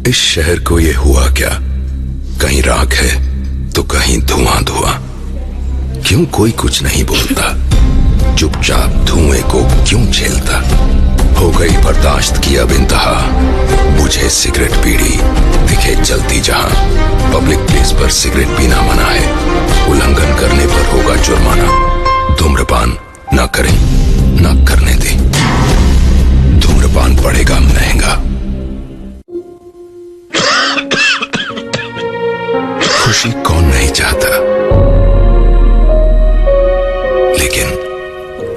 इस शहर को ये हुआ क्या, कहीं राख है तो कहीं धुआं धुआं। क्यों कोई कुछ नहीं बोलता, चुपचाप धुएं को क्यों झेलता। हो गई बर्दाश्त की अब इंतहा, बुझे सिगरेट बीड़ी दिखे जलती जहां। पब्लिक प्लेस पर सिगरेट पीना मना है, उल्लंघन करने पर होगा जुर्माना। धूम्रपान ना करें ना करने दें, धूम्रपान पड़ेगा महंगा। खुशी कौन नहीं चाहता, लेकिन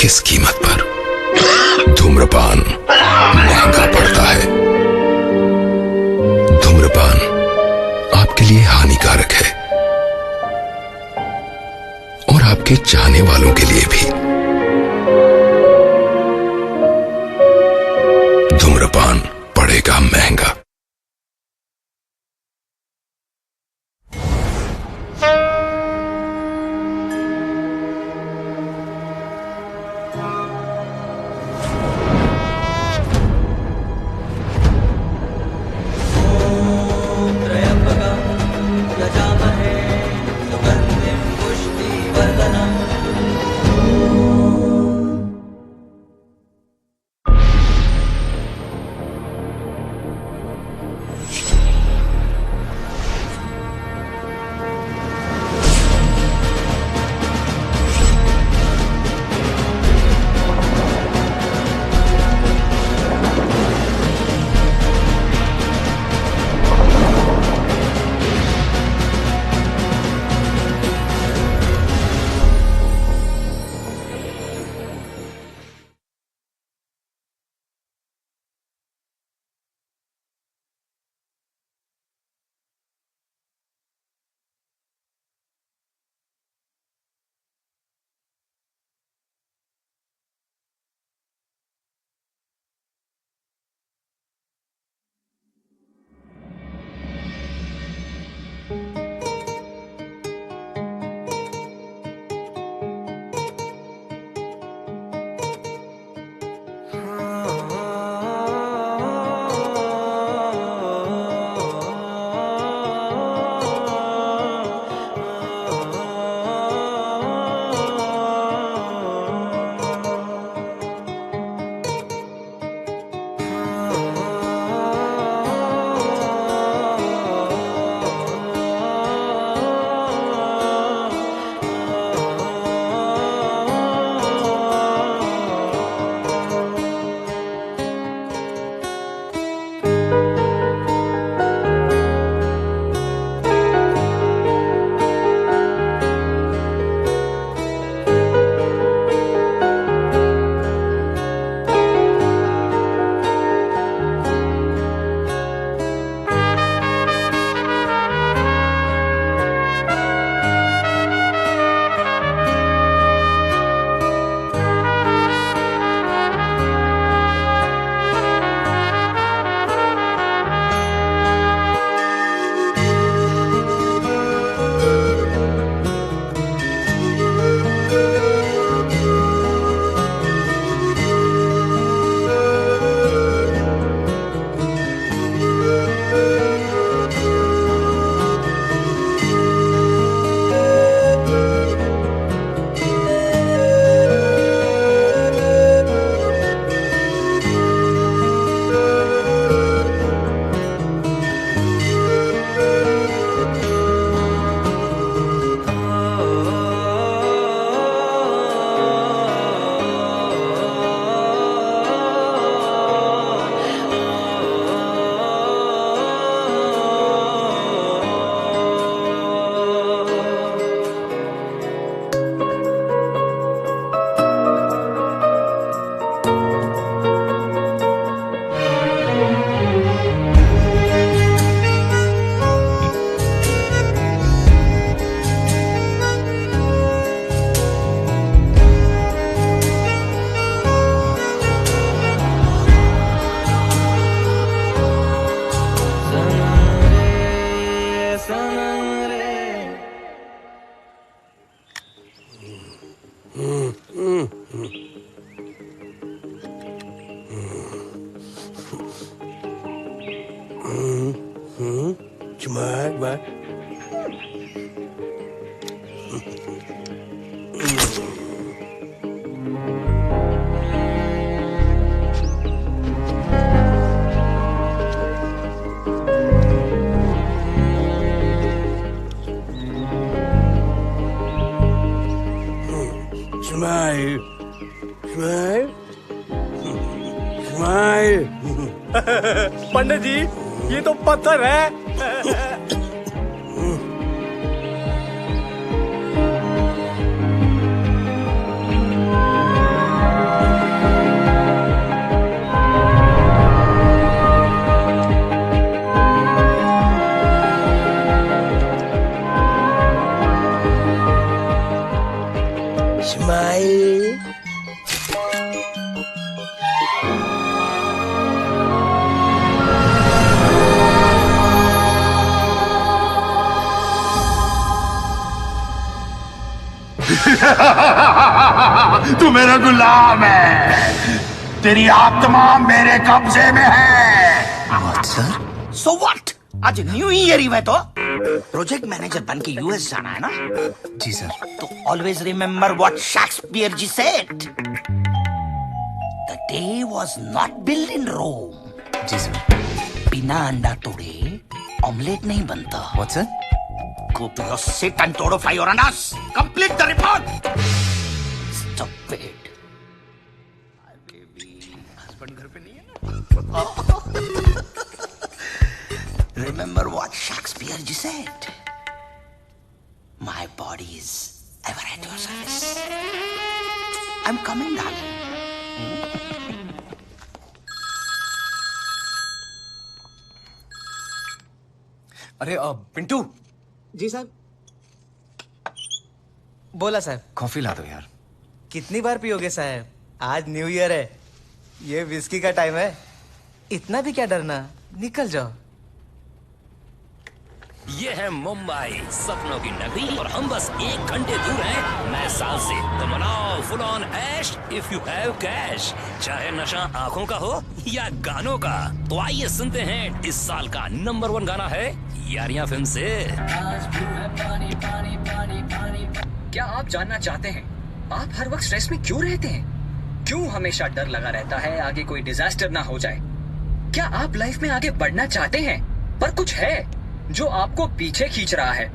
किस कीमत पर। धूम्रपान महंगा पड़ता है। धूम्रपान आपके लिए हानिकारक है और आपके चाहने वालों के लिए भी। धूम्रपान पड़ेगा महंगा। Smile. Smile. Smile. पंडित जी, ये तो पत्थर है। Smile. तू मेरा गुलाम है, तेरी आत्मा मेरे कब्जे में है। सर सो व्हाट, आज न्यू ईयर ही है तो प्रोजेक्ट मैनेजर बन के यूएस जाना है ना? जी सर। तो always remember what Shakespeare ji said, the day was not build in Rome. जी सर। बिना अंडा तोड़े ऑमलेट नहीं बनता। What sir? Go to your seat and tortify your andas. Complete the report. Stupid. आपके भी हस्बैंड घर पे नहीं है ना? Remember what Shakespeare ji said. My body is ever at your service. I'm coming, darling. अरे पिंटू। जी साहब। बोला साहब। कॉफी ला दो यार। कितनी बार पियोगे साहब? आज न्यू ईयर है, ये विस्की का टाइम है। इतना भी क्या डरना, निकल जाओ। ये है मुंबई, सपनों की नगरी, और हम बस 1 घंटे दूर हैं नए साल से। तो मनाओ फुल ऑन ऐश इफ यू हैव कैश, चाहे नशा आंखों का हो या गानों का। तो आइए सुनते हैं इस साल का नंबर 1 गाना है यारियां फिल्म से। क्या आप जानना चाहते हैं आप हर वक्त स्ट्रेस में क्यों रहते हैं? क्यों हमेशा डर लगा रहता है आगे कोई डिजास्टर ना हो जाए? क्या आप लाइफ में आगे बढ़ना चाहते हैं पर कुछ है जो आपको पीछे खींच रहा है?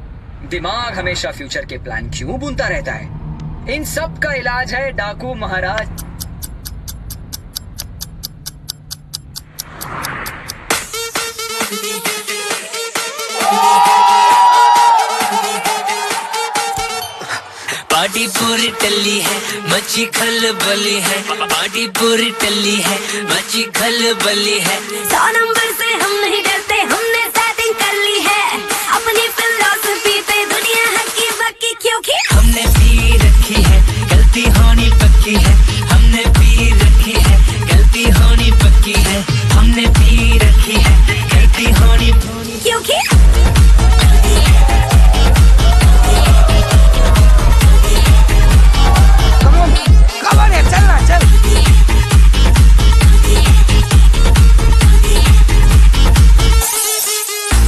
दिमाग हमेशा फ्यूचर के प्लान क्यों बुनता रहता है? इन सब का इलाज है डाकू महाराज। पार्टी पूरी टल्ली है, मची खलबली है। पार्टी पूरी टल्ली है, मची खलबली है। 100 नंबर से हम नहीं डरते, हमने सेटिंग कर ली है। अपनी फिलॉसफी पे दुनिया हक्की बक्की, क्योंकि हमने पी रखी है, गलती होनी पक्की है। हमने पी रखी है, गलती होनी पक्की है। हमने पी रखी है, गलती होनी क्योंकि चलना चल।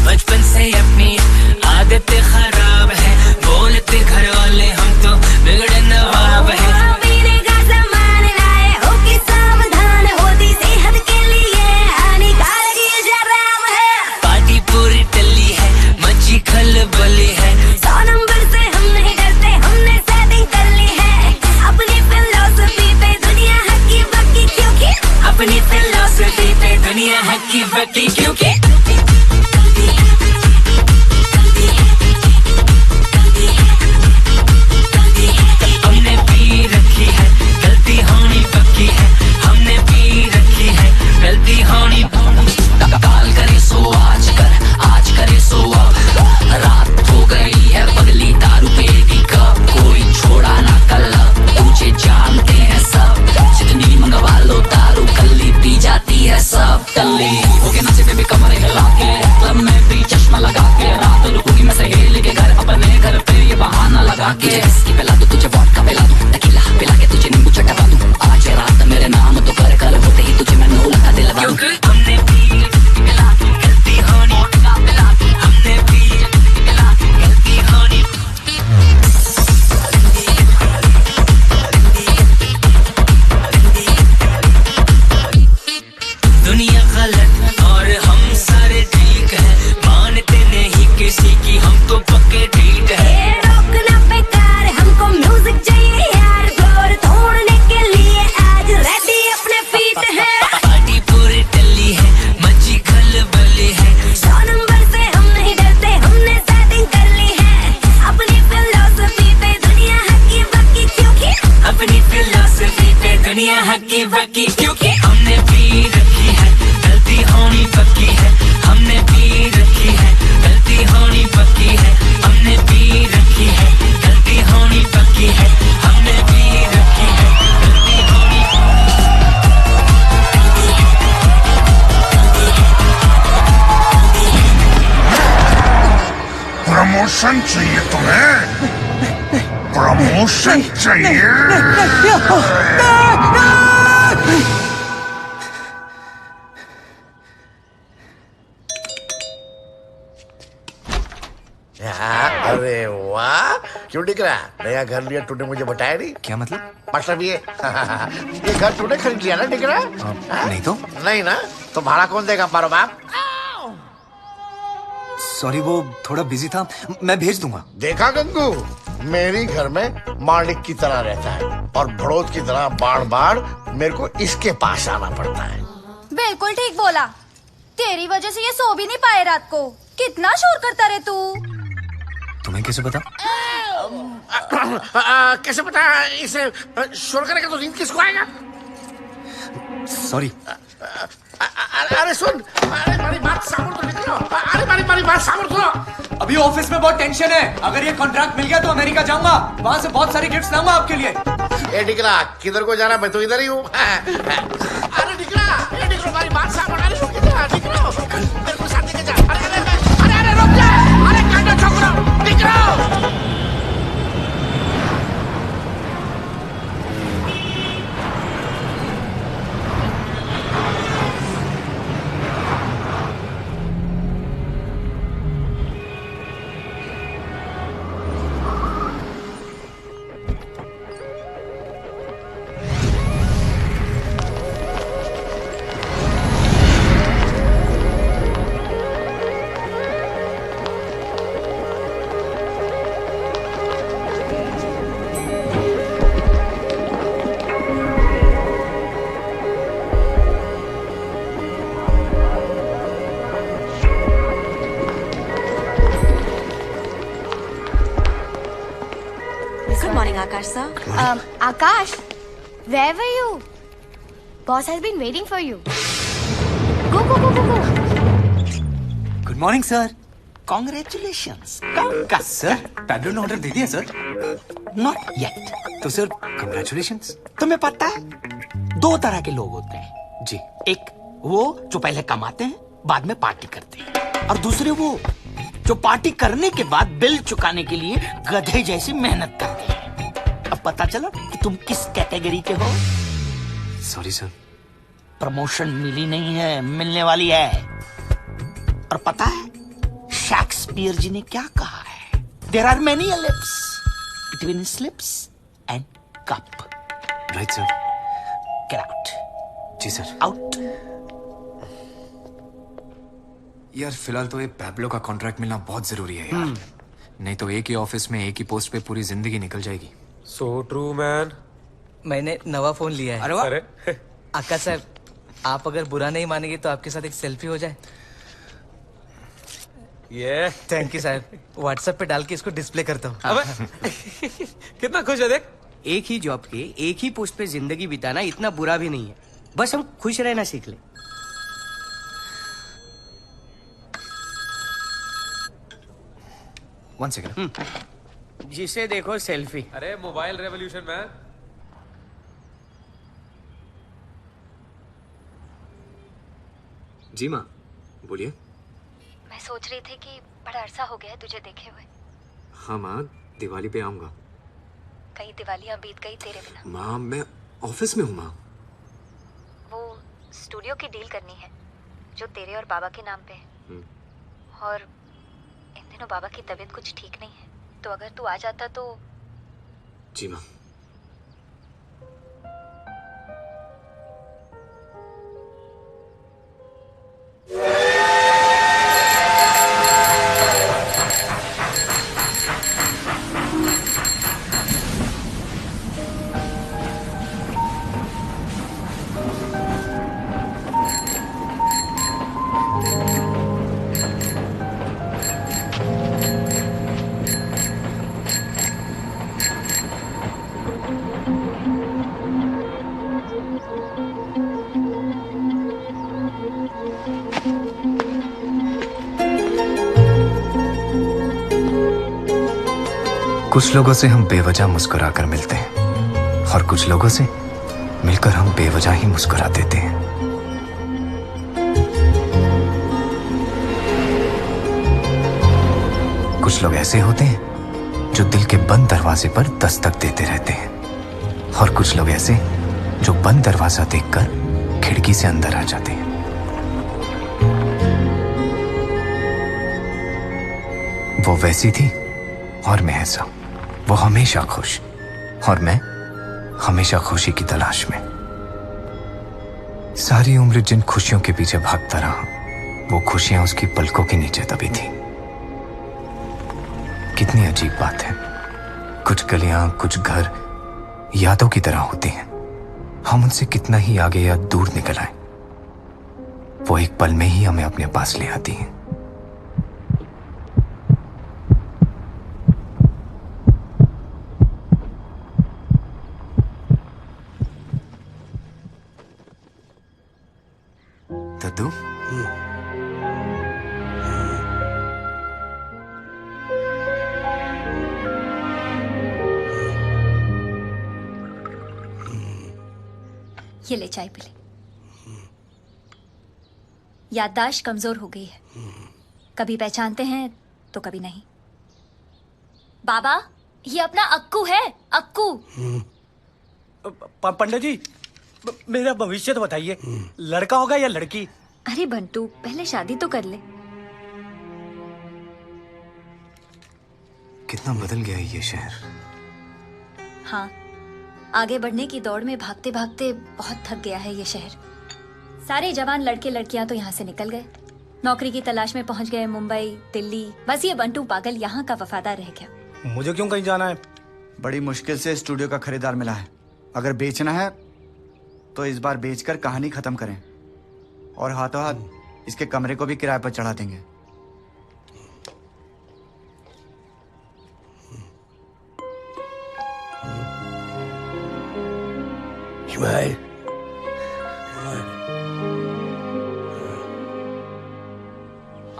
बचपन से अपनी आदत खराब है, बोलते घर वाले हम तो बिगड़े नवाब है। पीने का सामान लाए हो कि सावधान, होती सेहत के लिए हानिकारक ये शराब है। पार्टी पूरी टल्ली है, मची खलबली है। 100 नंबर से हम नहीं डरते, हमने सेटिंग कर ली है। अपनी फिलॉसफी पे दुनिया हक्की बक्की, क्योंकि अपनी फिलॉसफी पे दुनिया हक्की बक्की, क्योंकि हमने पी रखी है, गलती होनी पक्की है। हमने पी रखी है, गलती होनी। काल करे सो आज कर, आज करे सो अब। रात हो गई है पगली, दारू पेगी कब। कोई छोड़ा ना कल, तुझे जानते हैं सब। जितनी मंगवा लो दारू, कल्ली पी जाती है सब। टल्ली होके नाचे बेबी कमर हिला के, क्लब में भी चश्मा लगा के। रात रुकूंगी मैं सहेली के घर, अपने घर पे ये बहाना लगा के। इसकी पिला दूं तुझे वोडका पिला दूं, टकीला पिला के तुझे नींबू चटवा दूं। आज रात मेरे नाम तो कर, कल होते ही तुझे मैं नौ लगा दिलवा दूं। हमने पी पिला दूं, गलती होनी वोडका पिला दूं। हमने पी प्रमोशन चाहिए तुम्हें? प्रमोशन चाहिए? अरे वाह, क्यों दिख रहा? नया घर लिया तूने, मुझे बताया नहीं। क्या मतलब? मतलब ये घर तूने खरीद लिया ना, दिख रहा? नहीं तो। नहीं ना, तो भाड़ा कौन देगा? मारो बाप। सॉरी, वो थोड़ा बिजी था, मैं भेज दूंगा। देखा गंगू, मेरी घर में मालिक की तरह रहता है और भड़ोत की तरह बार बार मेरे को इसके पास आना पड़ता है। बिल्कुल ठीक बोला। तेरी वजह से ये सो भी नहीं पाए रात को। कितना शोर करता रे तू। तुम्हें कैसे पता? कैसे पता? इसे शोर करेगा तो नींद किसको आएगा? सॉरी। अरे सुन, अरे मेरी बात सामने तो निकलो। अरे मेरी बात सामने सुनो। अभी ऑफिस में बहुत टेंशन है। अगर ये कॉन्ट्रैक्ट मिल गया तो अमेरिका जाऊंगा, वहां से बहुत सारे गिफ्ट्स लाऊंगा आपके लिए। ए डिकला, किधर को जाना? मैं तो इधर ही हूँ। अरे डिकला, मेरी बात सामने। अरे रुक जा, डिकला, मेरे को साथ लेके जा। अरे रुक जा। अरे कांटा छोकरा, डिकला। Akash sir. Akash, where were you? Boss has been waiting for you. Go. Good morning sir. Congratulations. Sir, paddle order दे दिया सर? Not yet. तो सर कॉन्ग्रेचुलेशंस। तुम्हें पता है, दो तरह के लोग होते हैं जी। एक वो जो पहले कमाते हैं, बाद में पार्टी करते हैं, और दूसरे वो जो पार्टी करने के बाद बिल चुकाने के लिए गधे जैसी मेहनत करते हैं। अब पता चला कि तुम किस कैटेगरी के हो। Sorry sir. प्रमोशन मिली नहीं है, मिलने वाली है। और पता है शेक्सपियर जी ने क्या कहा है? There are many lips between slips and cup. Right sir. Get out. जी सर। आउट। यार फिलहाल तो ये पैब्लो का कॉन्ट्रैक्ट मिलना बहुत जरूरी है यार। नहीं तो एक ही ऑफिस में एक ही पोस्ट पे पूरी जिंदगी निकल जाएगी। So true man. मैंने नवा फोन लिया है। अरे वाह। अरे आकाश साहब, आप अगर बुरा नहीं मानेंगे तो आपके साथ एक सेल्फी हो जाए। ये थैंक यू साहब। व्हाट्सएप पे डाल के इसको डिस्प्ले करता हूँ। अबे कितना खुश है देख। एक ही जॉब के एक ही पोस्ट पे जिंदगी बिताना इतना बुरा भी नहीं है। बस हम खुश रहना सीख ले। One second. जिसे देखो सेल्फी। अरे मोबाइल रेवोल्यूशन मैन। जी माँ, बोलिए। मैं सोच रही थी कि बड़ा अरसा हो गया है तुझे देखे हुए। हाँ माँ, दिवाली पे आऊंगा। कई दिवालियां बीत गई तेरे बिना। माँ मैं ऑफिस में हूँ माँ। वो स्टूडियो की डील करनी है जो तेरे और बाबा के नाम पे है। और इन दिनों बाबा की तबीयत कुछ ठीक नहीं है, तो अगर तू आ जाता तो। जी माँ। कुछ लोगों से हम बेवजह मुस्कुराकर मिलते हैं और कुछ लोगों से मिलकर हम बेवजह ही मुस्कुरा देते हैं। कुछ लोग ऐसे होते हैं जो दिल के बंद दरवाजे पर दस्तक देते रहते हैं, और कुछ लोग ऐसे जो बंद दरवाजा देखकर खिड़की से अंदर आ जाते हैं। वो वैसी थी और मैं ऐसा। वो हमेशा खुश और मैं हमेशा खुशी की तलाश में। सारी उम्र जिन खुशियों के पीछे भागता रहा, वो खुशियां उसकी पलकों के नीचे दबी थी। कितनी अजीब बात है, कुछ गलियां, कुछ घर यादों की तरह होते हैं। हम उनसे कितना ही आगे या दूर निकल आए, वो एक पल में ही हमें अपने पास ले आती हैं। दद्दू, ये ले चाय पी ले। याददाश्त कमजोर हो गई है, कभी पहचानते हैं तो कभी नहीं। बाबा, ये अपना अक्कू है, अक्कू। पंडित जी, मेरा भविष्य तो बताइए, लड़का होगा या लड़की? अरे बंटू, पहले शादी तो कर ले। कितना बदल गया है ये शहर। हाँ, आगे बढ़ने की दौड़ में भागते भागते बहुत थक गया है ये शहर। सारे जवान लड़के लड़कियां तो यहाँ से निकल गए, नौकरी की तलाश में पहुंच गए मुंबई, दिल्ली। बस ये बंटू पागल यहाँ का वफादार रह गया। मुझे क्यों कहीं जाना है? बड़ी मुश्किल से स्टूडियो का खरीदार मिला है। अगर बेचना है तो इस बार बेचकर कहानी खत्म करें, और हाथों हाथ इसके कमरे को भी किराए पर चढ़ा देंगे। इस्माइल,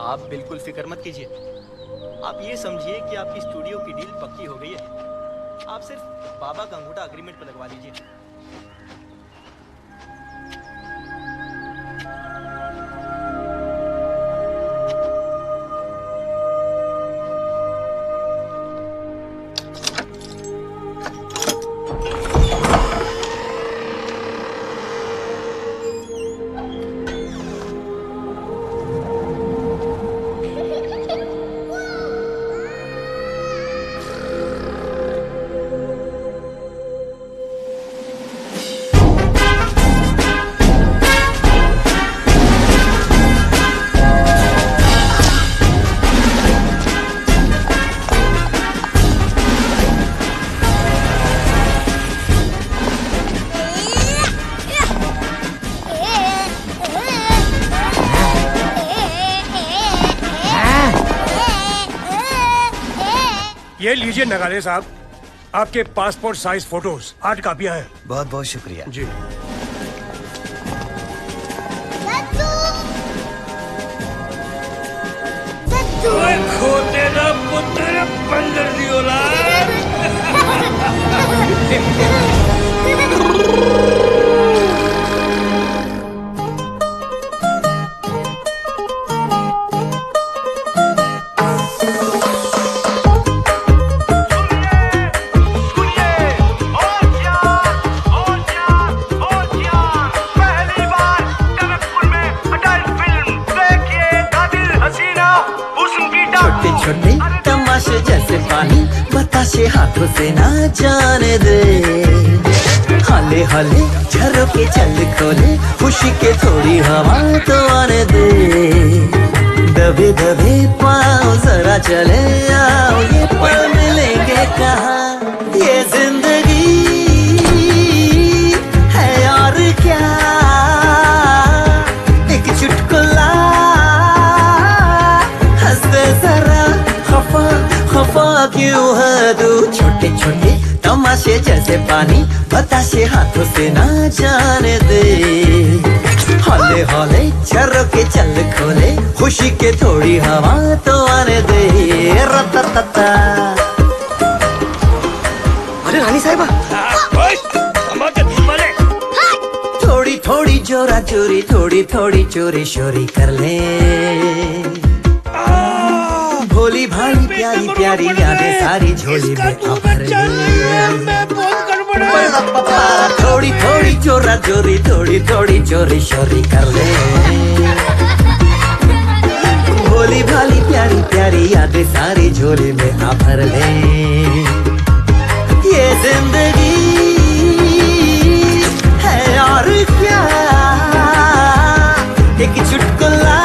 आप बिल्कुल फिक्र मत कीजिए। आप ये समझिए कि आपकी स्टूडियो की डील पक्की हो गई है। आप सिर्फ बाबा का अंगूठा अग्रीमेंट पर लगवा लीजिए। ये लीजिए नगाले साहब, आपके पासपोर्ट साइज फोटोज 8 कापियां हैं। बहुत बहुत शुक्रिया जी। खोते ना पुत्र बंदर दी औलाद। छोटे तमाशे जैसे पानी बताशे हाथों से ना जाने दे। हाले हाले झरोके चल खोले, खुशी के थोड़ी हवा तो आने दे। दबे दबे पाँव जरा चले आओ, ये पल मिलेंगे कहाँ। ये जिंदगी है और क्या, एक चुटकुला हंसते जरा। खफा क्यों है तू, छोटे छोटे तमाशे जैसे पानी बताशे हाथों से ना जाने दे। हौले हौले झरोके चल खोले, खुशी के थोड़ी हवा तो आने दे। रततता। अरे रानी साहिबा, थोड़ी थोड़ी जोरा चोरी, थोड़ी थोड़ी चोरी शोरी कर ले। भोली भाली प्यारी प्यारी यादें सारी झोली में आप भर ले। थोड़ी थोड़ी चोरा चोरी थोड़ी थोड़ी चोरी शोरी कर ले। भोली भाली प्यारी प्यारी यादें सारी झोली में आप भर ले। ये जिंदगी है और क्या, एक चुटकुला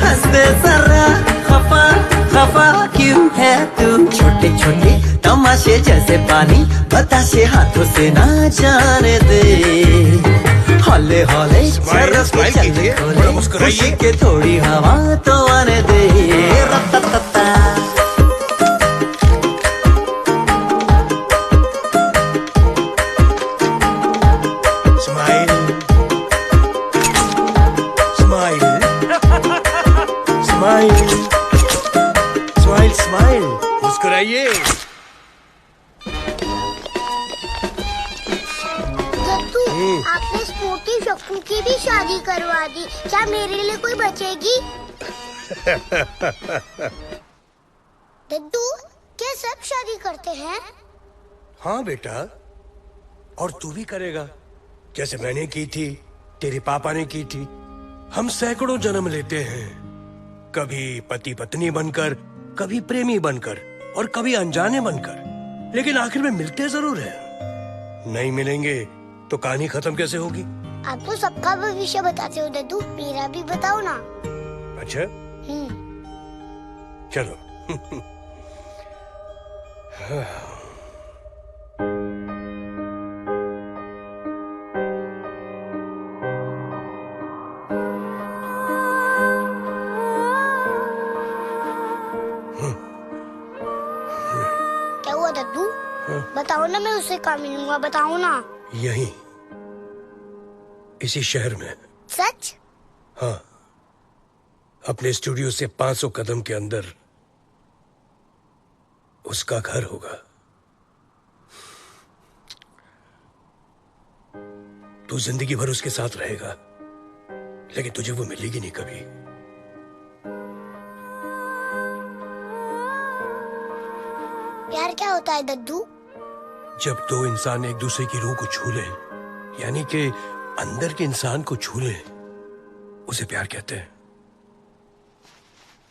हंसते जरा, खफा खफा क्यों है तू। छोटे छोटे तमाशे जैसे पानी बताशे हाथों से ना जाने दे। हौले हौले शरफ के चलने खोले, खुशी के थोड़ी हवा तो आने दे। रत्ता स्माइल स्माइल, मुस्कुराइए। दद्दू, आपने स्पोर्टी शक्कू की भी शादी करवा दी, क्या मेरे लिए कोई बचेगी? दद्दू, क्या सब शादी करते हैं? हाँ बेटा, और तू भी करेगा, जैसे मैंने की थी, तेरे पापा ने की थी। हम सैकड़ों जन्म लेते हैं, कभी पति पत्नी बनकर, कभी प्रेमी बनकर और कभी अनजाने बनकर, लेकिन आखिर में मिलते जरूर हैं। नहीं मिलेंगे तो कहानी खत्म कैसे होगी? आप तो सबका भविष्य बताते हो दद्दू, मेरा भी बताओ ना। अच्छा चलो। क्या हुआ दद्दू? बताओ ना, मैं उससे कहाँ मिलूंगा, बताओ ना। यहीं इसी शहर में। सच? हाँ, अपने स्टूडियो से 500 कदम के अंदर उसका घर होगा। तू जिंदगी भर उसके साथ रहेगा, लेकिन तुझे वो मिलेगी नहीं कभी। प्यार क्या होता है दद्दू? जब दो इंसान एक दूसरे की रूह को छू ले, यानी कि अंदर के इंसान को छू ले, उसे प्यार कहते हैं।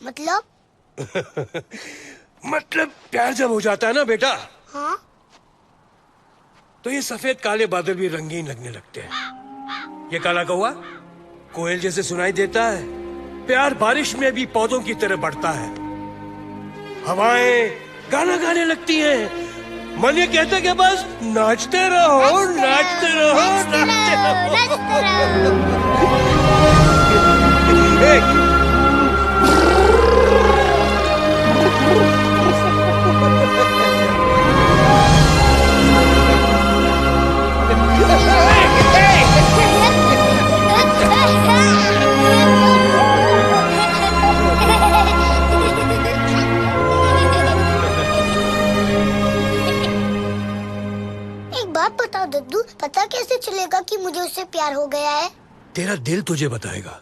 मतलब? मतलब प्यार जब हो जाता है ना बेटा, हाँ? तो ये सफेद काले बादल भी रंगीन लगने लगते हैं। ये काला कौवा कोयल जैसे सुनाई देता है। प्यार बारिश में भी पौधों की तरह बढ़ता है। हवाएं गाना गाने लगती हैं। मन ये कहता है कि बस नाचते रहो, नाचते रहो, नाचते रहो। बताओ दद्दू, पता कैसे चलेगा कि मुझे उससे प्यार हो गया है? तेरा दिल तुझे बताएगा।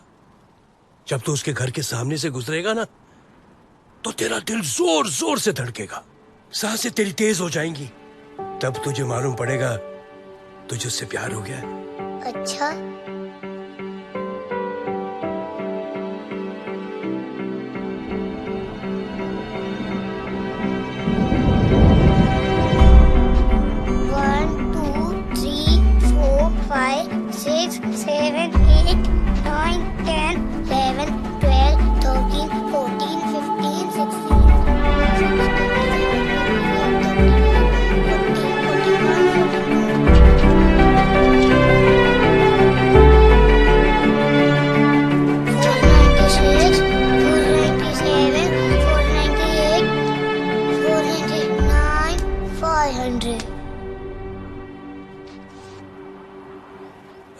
जब तू उसके घर के सामने से गुजरेगा ना, तो तेरा दिल जोर जोर से धड़केगा, सांसें तेरी तेज हो जाएंगी। तब तुझे मालूम पड़ेगा तुझे उससे प्यार हो गया है। अच्छा?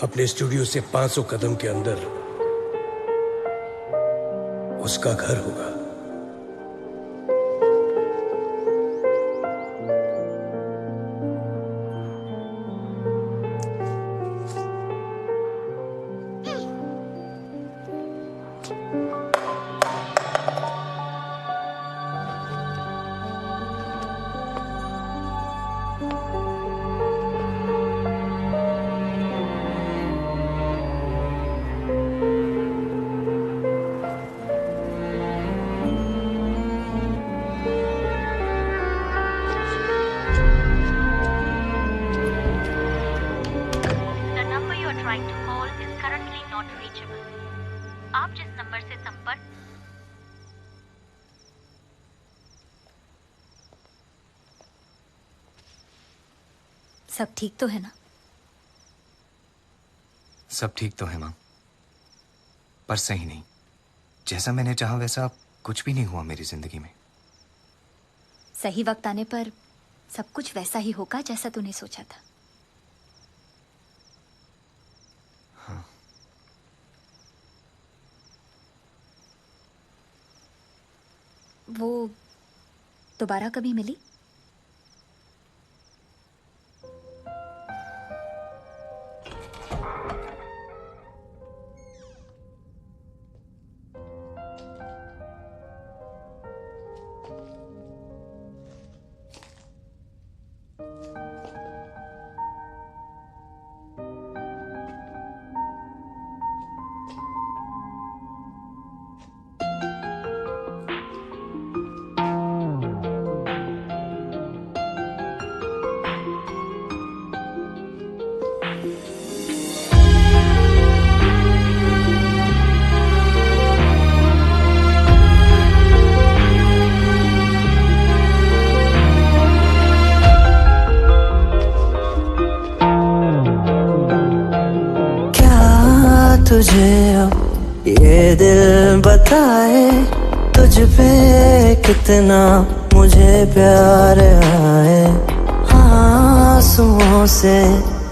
अपने स्टूडियो से 500 कदम के अंदर उसका घर होगा। सब ठीक तो है ना? सब ठीक तो है माँ, पर सही नहीं। जैसा मैंने चाहा वैसा कुछ भी नहीं हुआ मेरी जिंदगी में। सही वक्त आने पर सब कुछ वैसा ही होगा जैसा तूने सोचा था। हाँ। वो दोबारा कभी मिली? तुझे अब ये दिल बताए तुझ पे कितना मुझे प्यार आए। आंसुओं से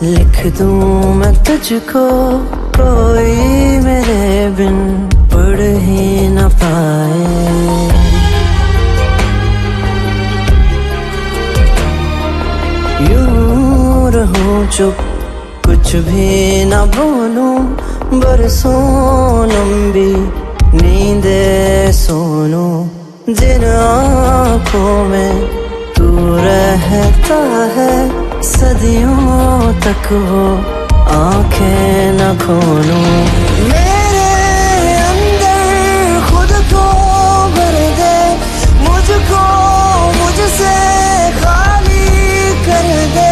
लिख दूं मैं तुझको, कोई मेरे बिन पढ़ ही न पाए। यूं रहूं चुप, कुछ भी न बोलूं, बरसों लंबी नींदे सोनू। जिन आँखों में तू रहता है, सदियों तक वो आंखें न खोलूं। मेरे अंदर खुद को भर दे, मुझको मुझसे खाली कर दे।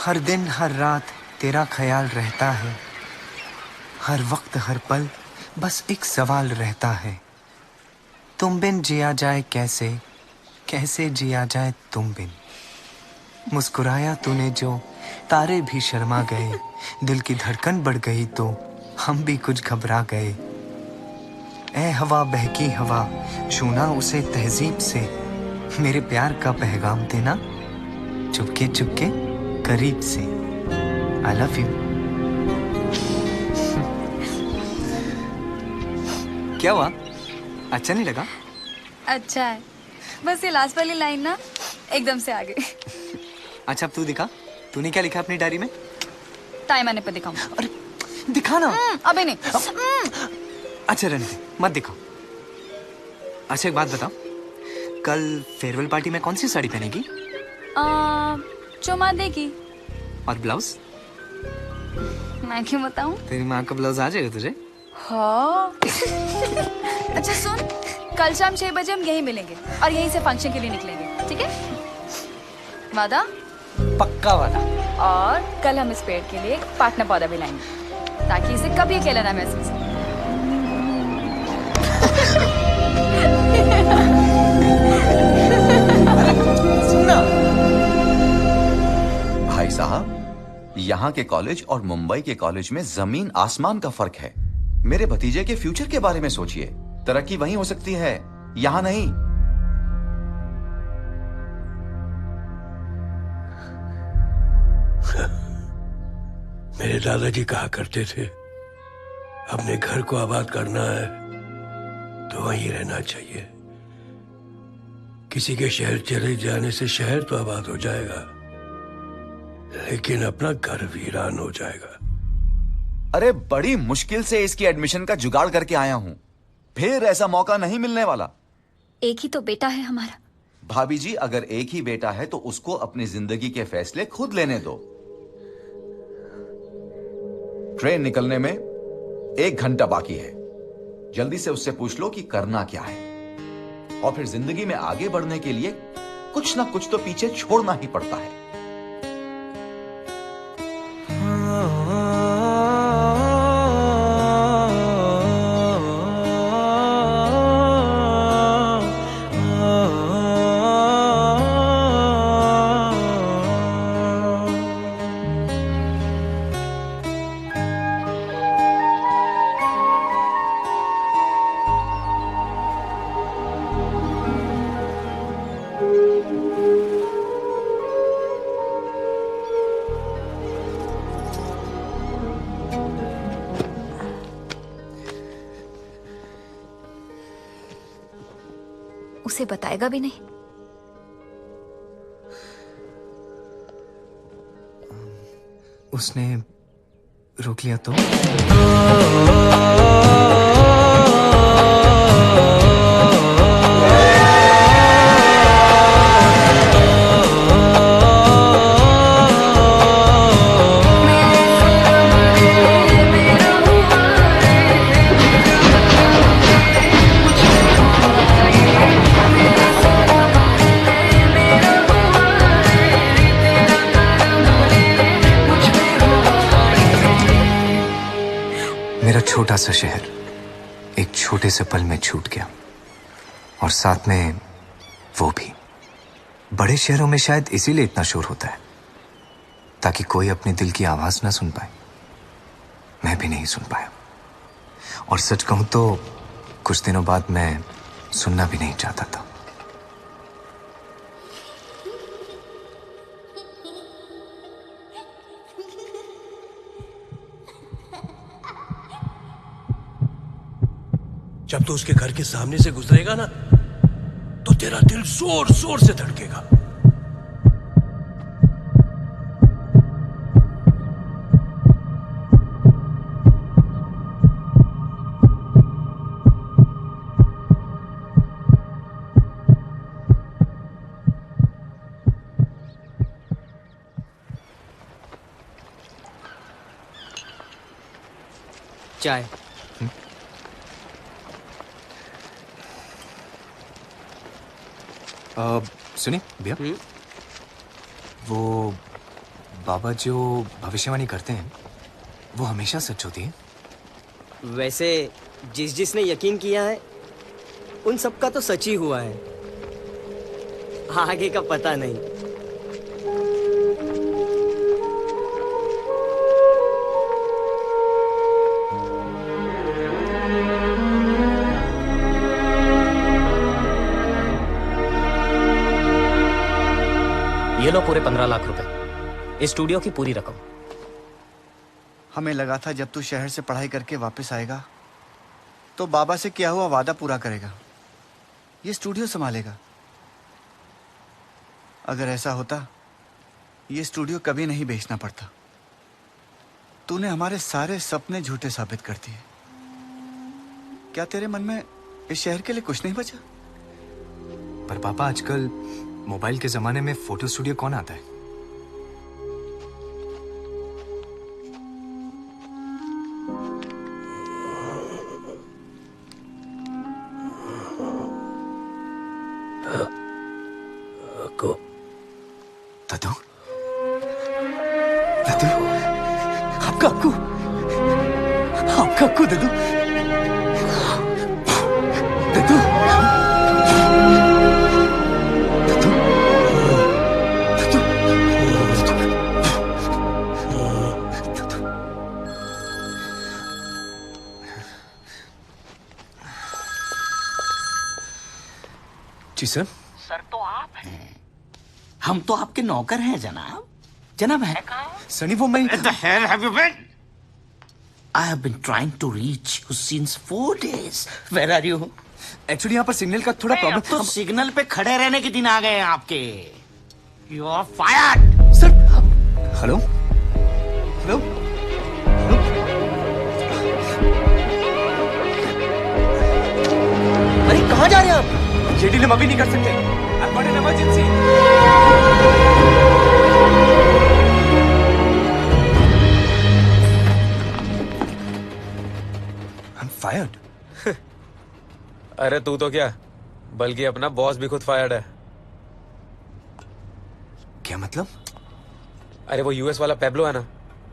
हर दिन हर रात तेरा ख्याल रहता है, हर वक्त हर पल बस एक सवाल रहता है। तुम बिन जिया जाए कैसे, कैसे जिया जाए तुम बिन। मुस्कुराया तूने जो, तारे भी शर्मा गए, दिल की धड़कन बढ़ गई तो हम भी कुछ घबरा गए। ऐ हवा बहकी हवा, छूना उसे तहजीब से, मेरे प्यार का पैगाम देना चुपके चुपके करीब से। I love you। क्या हुआ, अच्छा नहीं लगा? अच्छा है, बस ये लास्ट वाली लाइन ना एकदम से आ गई। अच्छा अब तू दिखा, तूने क्या लिखा अपनी डायरी में? टाइम आने पर दिखाऊं। अरे दिखा ना। अबे नहीं। अच्छा रहने दे, मत दिखाओ। अच्छा एक बात बताओ, कल फेयरवेल पार्टी में कौन सी साड़ी पहनेगी? चुमा देगी। और ब्लाउज? मैं क्यों बताऊं? तेरी माँ का ब्लाउज आ जाएगा तुझे? हाँ। अच्छा सुन, कल शाम 6 बजे हम यहीं मिलेंगे और यहीं से फंक्शन के लिए निकलेंगे, ठीक है? वादा? पक्का वादा। और कल हम इस पेड़ के लिए एक पार्टनर पौधा भी लाएंगे ताकि इसे कभी अकेला ना महसूस हो। भाई साहब, यहाँ के कॉलेज और मुंबई के कॉलेज में जमीन आसमान का फर्क है। मेरे भतीजे के फ्यूचर के बारे में सोचिए, तरक्की वहीं हो सकती है, यहाँ नहीं। मेरे दादाजी कहा करते थे, अपने घर को आबाद करना है तो वहीं रहना चाहिए। किसी के शहर चले जाने से शहर तो आबाद हो जाएगा, लेकिन अपना घर वीरान हो जाएगा। अरे बड़ी मुश्किल से इसकी एडमिशन का जुगाड़ करके आया हूँ, फिर ऐसा मौका नहीं मिलने वाला। एक ही तो बेटा है हमारा। भाभी जी, अगर एक ही बेटा है तो उसको अपनी जिंदगी के फैसले खुद लेने दो। ट्रेन निकलने में 1 घंटा बाकी है, जल्दी से उससे पूछ लो कि करना क्या है, और फिर जिंदगी में आगे बढ़ने के लिए कुछ ना कुछ तो पीछे छोड़ना ही पड़ता है। उसे बताएगा भी नहीं? उसने रोक लिया तो? मेरा छोटा सा शहर एक छोटे से पल में छूट गया, और साथ में वो भी। बड़े शहरों में शायद इसीलिए इतना शोर होता है, ताकि कोई अपने दिल की आवाज ना सुन पाए। मैं भी नहीं सुन पाया, और सच कहूं तो कुछ दिनों बाद मैं सुनना भी नहीं चाहता था। जब तू उसके घर के सामने से गुजरेगा ना, तो तेरा दिल जोर जोर से धड़केगा। चाय। सुनिए भैया, वो बाबा जो भविष्यवाणी करते हैं वो हमेशा सच होती है? वैसे जिसने यकीन किया है उन सबका तो सच ही हुआ है, आगे का पता नहीं। ये लो पूरे 15 लाख रुपए, इस स्टूडियो की पूरी रकम। हमें लगा था जब तू शहर से पढ़ाई करके वापस आएगा तो बाबा से किया हुआ वादा पूरा करेगा, ये स्टूडियो संभालेगा। अगर ऐसा होता ये स्टूडियो कभी नहीं बेचना पड़ता। तूने हमारे सारे सपने झूठे साबित कर दिए। क्या तेरे मन में इस शहर के लिए कुछ नहीं बचा? पर पापा, आजकल मोबाइल के जमाने में फोटो स्टूडियो कौन आता है? दादू, दादू, आपका अक्कू, आपका अक्कू दादू, दादू। जी सर। सर तो आप हैं। हम तो आपके नौकर हैं जनाब। जनाब है कहाँ? सनी वो मैं। Where the hell have you been? I have been trying to reach you since 4 days. Where are you? Actually यहाँ पर सिग्नल का थोड़ा प्रॉब्लम। तो सिग्नल पे खड़े रहने के दिन आ गए हैं आपके। You are fired. Sir, hello, hello, अरे कहाँ जा रहे हैं आप? ये डील हम अभी नहीं कर सकते। I've got an emergency. I'm fired. अरे तू तो क्या, बल्कि अपना बॉस भी खुद फायर्ड है। क्या मतलब? अरे वो यूएस वाला पेब्लो है ना,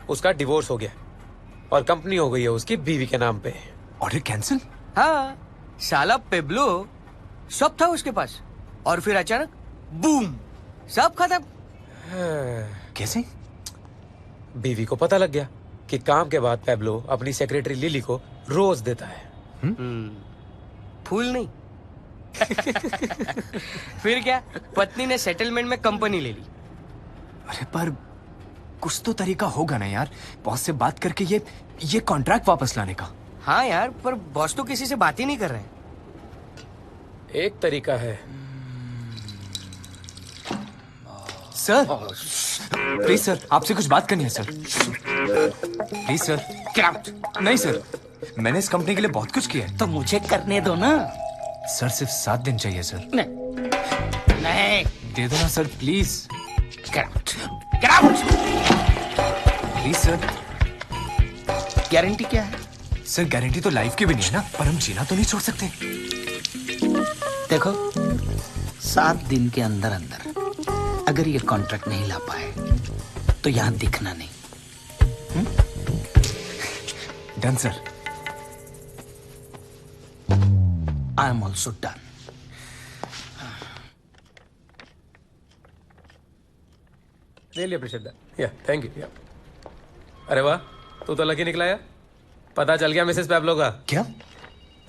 उसका डिवोर्स हो गया और कंपनी हो गई है उसकी बीवी के नाम पे। Order cancel? हाँ, साला पेब्लो सब था उसके पास, और फिर अचानक बूम, सब खत्म। कैसे? बीवी को पता लग गया कि काम के बाद पेब्लो अपनी सेक्रेटरी लिली को रोज देता है। फूल नहीं। फिर क्या, पत्नी ने सेटलमेंट में कंपनी ले ली। अरे पर कुछ तो तरीका होगा ना यार, बॉस से बात करके ये कॉन्ट्रैक्ट वापस लाने का। हाँ यार, पर बॉस तो किसी से बात ही नहीं कर रहे हैं। एक तरीका है। सर प्लीज सर, आपसे कुछ बात करनी है सर। Please sir. नहीं सर, मैंने इस कंपनी के लिए बहुत कुछ किया है। तो मुझे करने दो ना। सर सिर्फ 7 दिन चाहिए सर। नहीं दे दो ना sir please. Please sir. Guarantee क्या है? सर गारंटी तो लाइफ की भी नहीं है ना, पर हम जीना तो नहीं छोड़ सकते। देखो 7 दिन के अंदर अंदर अगर ये कॉन्ट्रैक्ट नहीं ला पाए तो यहां दिखना नहीं। Done sir. I am also done. Really appreciate that. या थैंक यू। अरे वाह, तू तो लकी निकला यार। पता चल गया मिसेस पैब्लो का। क्या?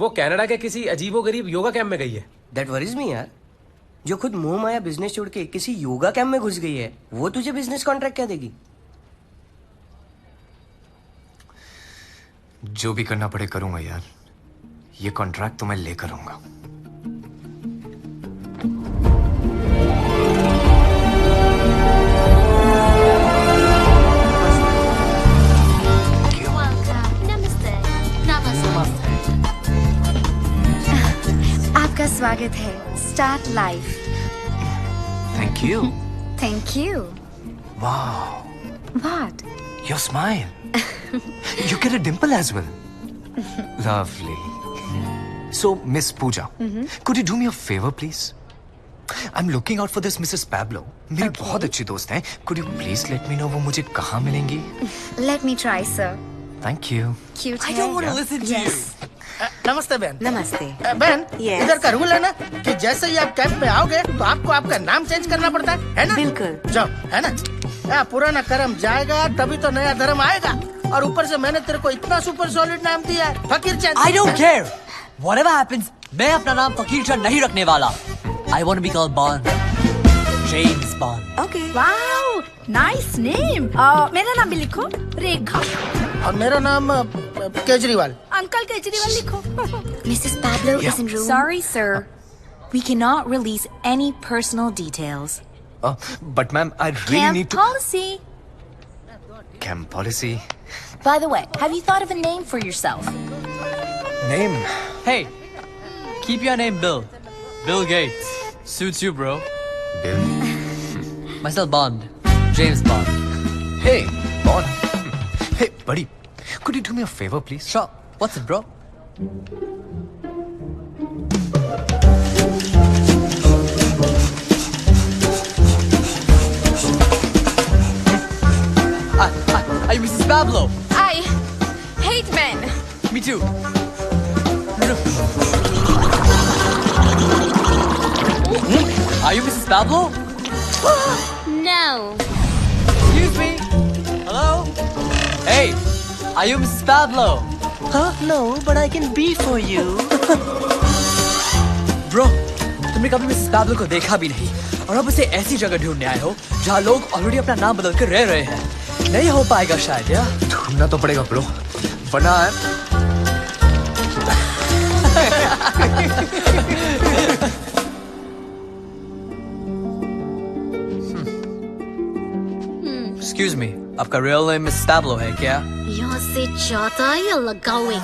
वो कनाडा के किसी अजीबोगरीब योगा कैंप में गई है। दैट वरीज मी यार। जो खुद मोह माया बिजनेस छोड़ के किसी योगा कैंप में घुस गई है, वो तुझे बिजनेस कॉन्ट्रैक्ट क्या देगी? जो भी करना पड़े करूंगा यार। ये कॉन्ट्रैक्ट तो मैं लेकर आऊंगा। आपका स्वागत है start life. Thank you. Thank you. Wow, What? your smile. You get a dimple as well. Lovely. So, Miss Pooja, could you do me a favor, please? I'm looking out for this Mrs. Pablo. मेरी बहुत अच्छी दोस्त है। Could you please let me know वो मुझे कहाँ मिलेंगी? Let me try, sir. Thank you. Cute I है। don't want to listen to you. नमस्ते बहन। नमस्ते। बहन, Yes. इधर का रूल है ना कि जैसे ही आप कैंप में आओगे तो आपको आपका नाम चेंज करना पड़ता है ना? बिल्कुल। जाओ, है ना? पुराना कर्म जाएगा तभी तो नया धर्म आएगा। और ऊपर से मैंने तेरे को इतना सुपर सॉलिड नाम दिया है, Fakir Chand. I don't care. Whatever happens, मैं अपना नाम फकीर चंद नहीं रखने वाला। I want to be called Bond. James Bond. Okay. Wow, nice name. मेरा नाम भी लिखो, रेखा। और मेरा नाम केजरीवाल। अंकल केजरीवाल लिखो। Mrs. Pablo is in room. Sorry, sir. We cannot release any personal details. But ma'am, I really Camp need to... policy. Camp policy. By the way, have you thought of a name for yourself? Name? Hey, keep your name Bill. Bill Gates. Suits you, bro. Bill? Myself Bond. James Bond. Hey, Bond. Hey, buddy. Could you do me a favor, please? Sure. What's it, bro? Are you Mrs. Pablo? I hate men. Me too. Are you Mrs. Pablo? No. Excuse me. Hello? Hey, are you Mrs. Pablo? Huh? No, but I can be for you. Bro, तुमने कभी Mrs Pablo को देखा भी नहीं और अब उसे ऐसी जगह ढूंढने आए हो जहाँ लोग ऑलरेडी अपना नाम बदल कर रह रहे हैं। नहीं हो पाएगा शायद यार। ढूंढना तो पड़ेगा ब्रो, वरना Excuse me, आपका real name मिसेस पैब्लो है क्या? यहाँ से जाता या लगाऊंगा?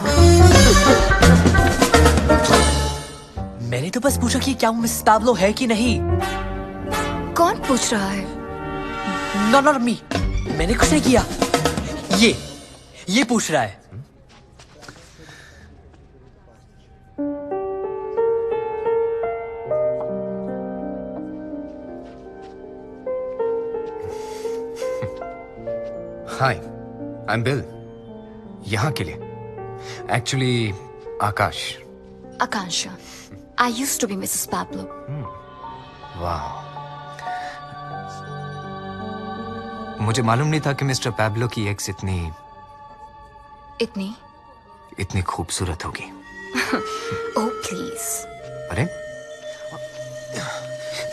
मैंने तो बस पूछा कि क्या वो मिसेस पैब्लो है कि नहीं। कौन पूछ रहा है? Not me. मैंने कुछ नहीं किया। ये पूछ रहा है। Hi, I'm Bill. यहाँ के लिए Actually, Akash. Akansha. I used to be Mrs. Pablo. वाह, मुझे मालूम नहीं था कि मिस्टर पैब्लो की एक्स इतनी खूबसूरत होगी। Oh, please. अरे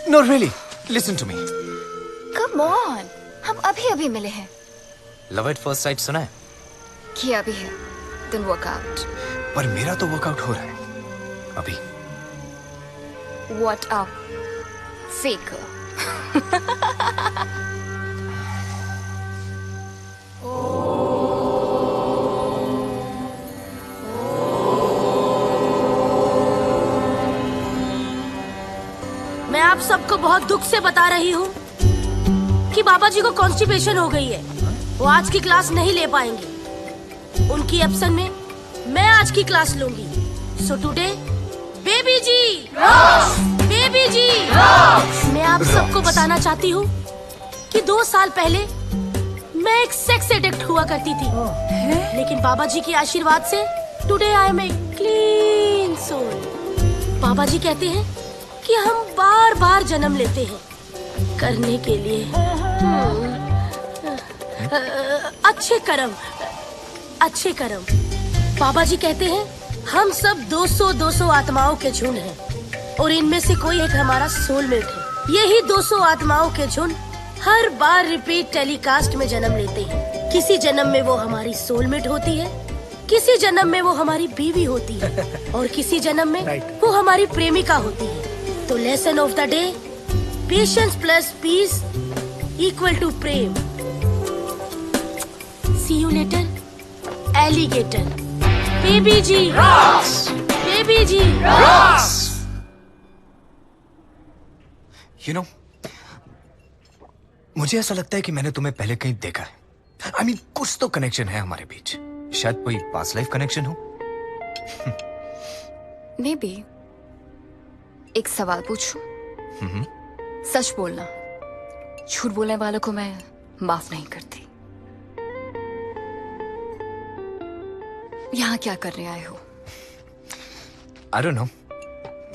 No, really, listen to me. Come on. हम अभी मिले हैं। Love at first sight सुना है? किया भी है। Then work out. पर मेरा तो वर्कआउट हो रहा है अभी। What a faker. मैं आप सबको बहुत दुख से बता रही हूँ कि बाबा जी को कॉन्स्टिपेशन हो गई है। वो आज की क्लास नहीं ले पाएंगे। उनकी एब्सेंस में मैं आज की क्लास लूंगी। So today baby ji, baby जी, मैं आप सबको बताना चाहती हूँ कि 2 साल पहले मैं एक सेक्स एडिक्ट हुआ करती थी, लेकिन बाबा जी के आशीर्वाद से today I am a clean soul. Baba ji कहते हैं कि हम बार बार जन्म लेते हैं करने के लिए अच्छे कर्म, अच्छे कर्म। बाबा जी कहते हैं हम सब 200 आत्माओं के झुंड हैं और इनमें से कोई एक हमारा सोलमेट है। यही 200 आत्माओं के झुंड हर बार रिपीट टेलीकास्ट में जन्म लेते हैं। किसी जन्म में वो हमारी सोलमेट होती है, किसी जन्म में वो हमारी बीवी होती है और किसी जन्म में वो हमारी प्रेमिका होती है। तो lesson of the day, patience plus peace equal to प्रेम। See you later alligator. Baby ji, baby ji. You know, मुझे ऐसा लगता है कि मैंने तुम्हें पहले कहीं देखा है। I mean, कुछ तो कनेक्शन है हमारे बीच। शायद कोई पास्ट लाइफ कनेक्शन हो। May be. एक सवाल पूछूं? सच बोलना, झूठ बोलने वालों को मैं माफ नहीं करती। यहाँ क्या करने आए हो? I don't know.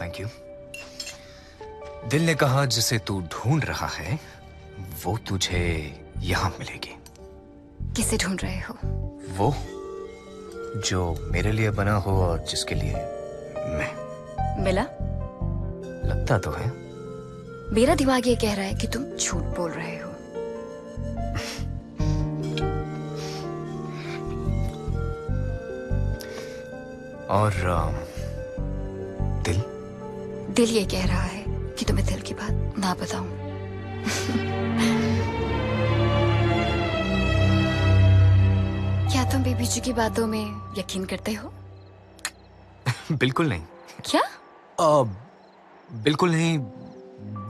Thank you. दिल ने कहा जिसे तू ढूंढ रहा है वो तुझे यहाँ मिलेगी। किसे ढूंढ रहे हो? वो जो मेरे लिए बना हो और जिसके लिए मैं। मिला? लगता तो है। मेरा दिमाग ये कह रहा है कि तुम झूठ बोल रहे हो। और दिल? दिल ये कह रहा है कि तुम्हें दिल की बात ना बताऊं। क्या तुम बेबी जी की बातों में यकीन करते हो? बिल्कुल नहीं। क्या? बिल्कुल नहीं।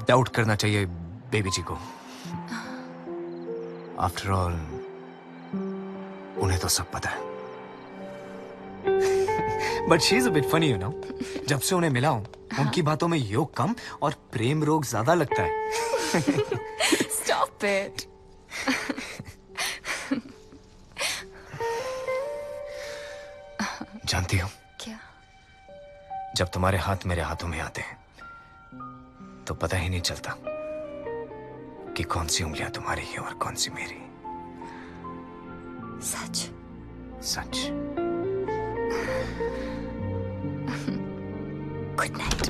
डाउट करना चाहिए बेबी जी को। आफ्टर ऑल उन्हें तो सब पता है। But she is a bit funny, you know. जब से उन्हें मिला हूं, उनकी बातों में योग कम और प्रेम रोग ज्यादा लगता है। Stop it. जानती हो क्या? जब तुम्हारे हाथ मेरे हाथों में आते हैं तो पता ही नहीं चलता कि कौन सी उंगलियां तुम्हारी है और कौन सी मेरी। सच? सच। Good night.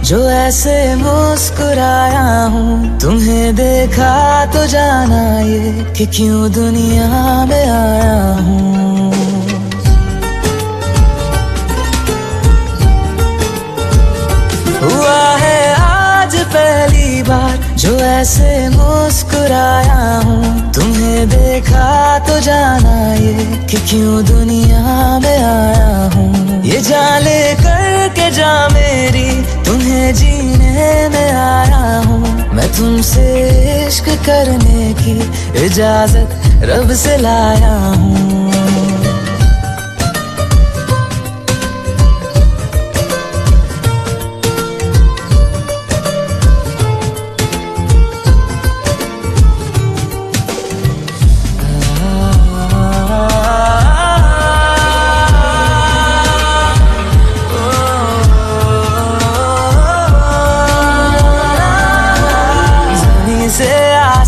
जो ऐसे मुस्कुराया हूँ, तुम्हें देखा तो जाना ये कि क्यों दुनिया में आया हूँ। हुआ है आज पहली बार जो ऐसे मुस्कुराया हूँ, तुम्हें देखा तो जाना ये कि क्यों दुनिया में आया हूँ। ये जान ले करके जा मेरी, तुम्हें जीने में आया हूँ। मैं तुमसे इश्क करने की इजाजत रब से लाया हूँ।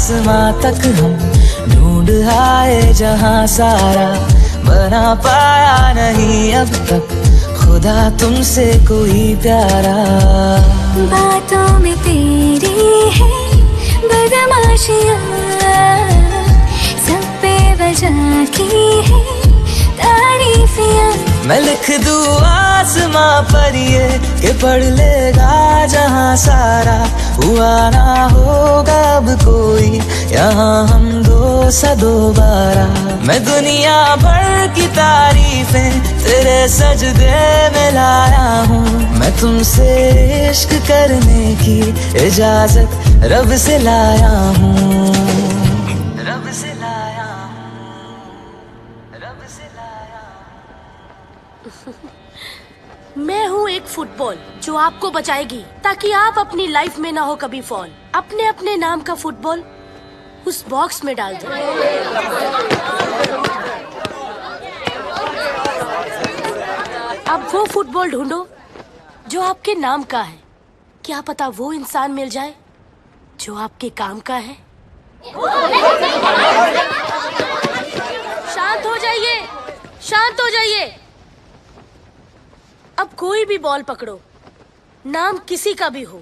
आसमां तक हम ढूंढ आए जहां सारा, बना पाया नहीं अब तक खुदा तुमसे कोई प्यारा। बातों में तेरी है बदमाशियाँ, सब पे वजह की है तारीफियाँ। मैं लिख दूँ आसमां पर ये कि पढ़ लेगा जहां सारा, हुआ ना होगा अब कोई यहाँ हम दो सा दोबारा। मैं दुनिया भर की तारीफें तेरे सजदे में लाया हूँ, मैं तुमसे इश्क करने की इजाजत रब से लाया हूँ, रब से लाया रब से लाया। मैं हूँ एक फुटबॉल जो आपको बचाएगी ताकि आप अपनी लाइफ में ना हो कभी फॉल। अपने अपने नाम का फुटबॉल उस बॉक्स में डाल दो। अब वो फुटबॉल ढूंढो जो आपके नाम का है। क्या पता वो इंसान मिल जाए जो आपके काम का है। शांत हो जाइए, शांत हो जाइए। अब कोई भी बॉल पकड़ो, नाम किसी का भी हो,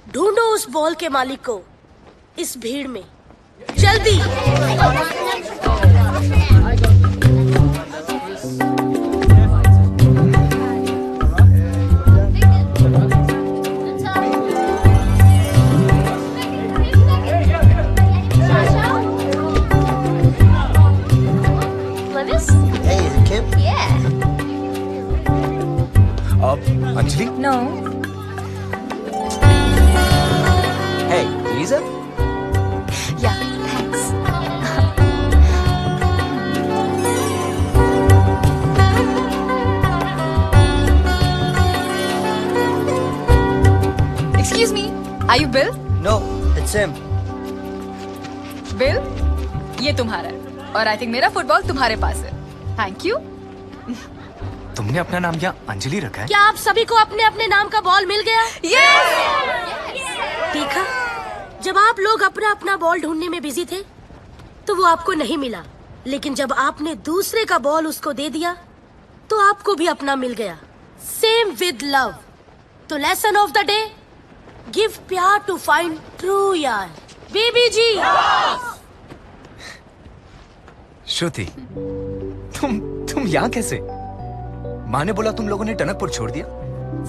ढूंढो उस बॉल के मालिक को इस भीड़ में, जल्दी। Anjali? No. Hey, Lisa? Yeah, thanks. Excuse me, are you Bill? No, it's him. Bill, ये तुम्हारा है और आई थिंक मेरा फुटबॉल तुम्हारे पास है। Thank you. तुमने अपना नाम यहाँ अंजलि रखा है? क्या आप सभी को अपने अपने नाम का बॉल मिल गया? देखा, जब आप लोग अपना अपना बॉल ढूंढने में बिजी थे तो वो आपको नहीं मिला, लेकिन जब आपने दूसरे का बॉल उसको दे दिया तो आपको भी अपना मिल गया। Same with love. तो lesson of the day, give प्यार टू फाइंड ट्रू यार। बेबी जी। श्रुति, तुम यहाँ कैसे? माँ ने बोला तुम लोगों ने टनकपुर छोड़ दिया।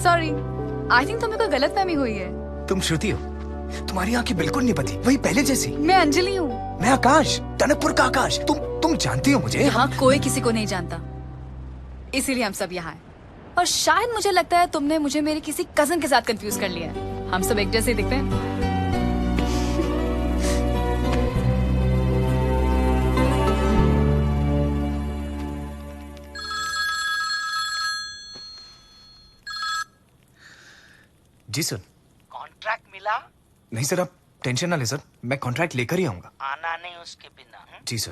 सॉरी, आई थिंक तुम्हें कोई गलतफहमी हुई है। तुम श्रुति हो, तुम्हारी आंखें बिल्कुल नहीं बदली, वही पहले जैसी। मैं अंजलि हूँ। मैं आकाश, टनकपुर का आकाश। तुम जानती हो मुझे? यहाँ कोई किसी को नहीं जानता, इसीलिए हम सब यहाँ हैं। और शायद मुझे लगता है तुमने मुझे मेरे किसी कजन के साथ कंफ्यूज कर लिया है। हम सब एक जैसे दिखते हैं। जी सर। कॉन्ट्रैक्ट मिला? नहीं सर, आप टेंशन ना ले सर, मैं कॉन्ट्रैक्ट लेकर ही आऊंगा। आना नहीं उसके बिना। जी सर।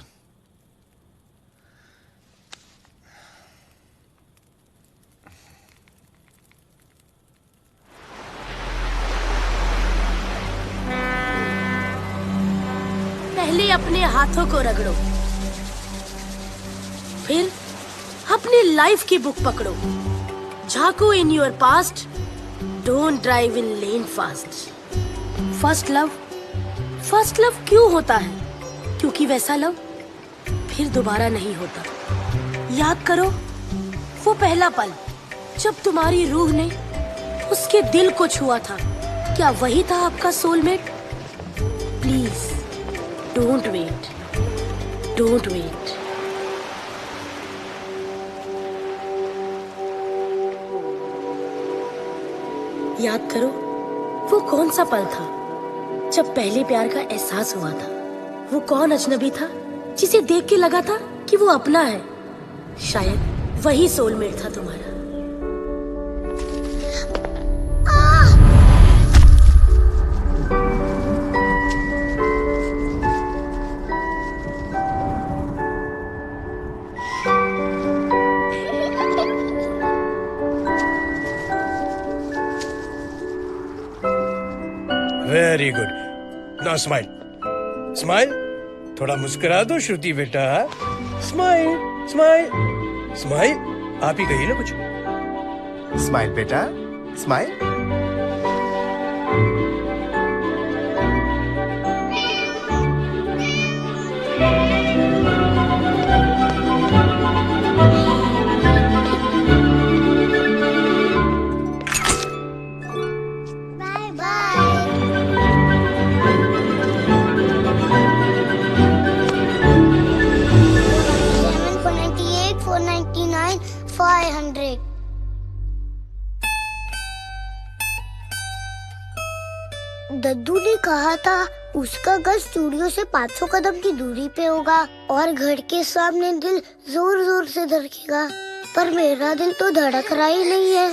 पहले अपने हाथों को रगड़ो, फिर अपनी लाइफ की बुक पकड़ो, झांको in your past, don't drive in lane fast. First love क्यों होता है? क्योंकि वैसा लव फिर दोबारा नहीं होता। याद करो वो पहला पल जब तुम्हारी रूह ने उसके दिल को छुआ था। क्या वही था आपका soulmate? Please don't wait, don't wait. याद करो वो कौन सा पल था जब पहले प्यार का एहसास हुआ था। वो कौन अजनबी था जिसे देख के लगा था कि वो अपना है? शायद वही सोलमेट था तुम्हारा। Very good. Now smile. Smile, थोड़ा मुस्कुरा दो श्रुति बेटा। स्माइल स्माइल स्माइल, आप ही कहिए ना कुछ। स्माइल बेटा, स्माइल। Bye bye. 498, 499, 500। दद्दू ने कहा था उसका घर स्टूडियो से 500 कदम की दूरी पे होगा और घर के सामने दिल जोर जोर से धड़केगा, पर मेरा दिल तो धड़क रहा ही नहीं है।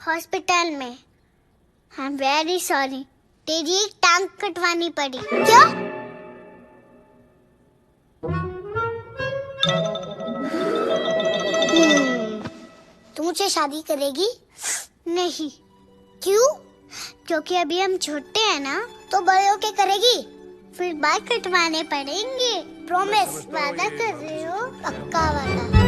हॉस्पिटल में। आई एम वेरी सॉरी, तेरी एक टांग कटवानी पड़ी। क्या? तू मुझसे शादी करेगी? नहीं। क्यों? क्योंकि अभी हम छोटे हैं ना, तो बड़े होके करेगी, फिर बाल कटवाने पड़ेंगे। प्रॉमिस, वादा कर रही हो? पक्का वादा।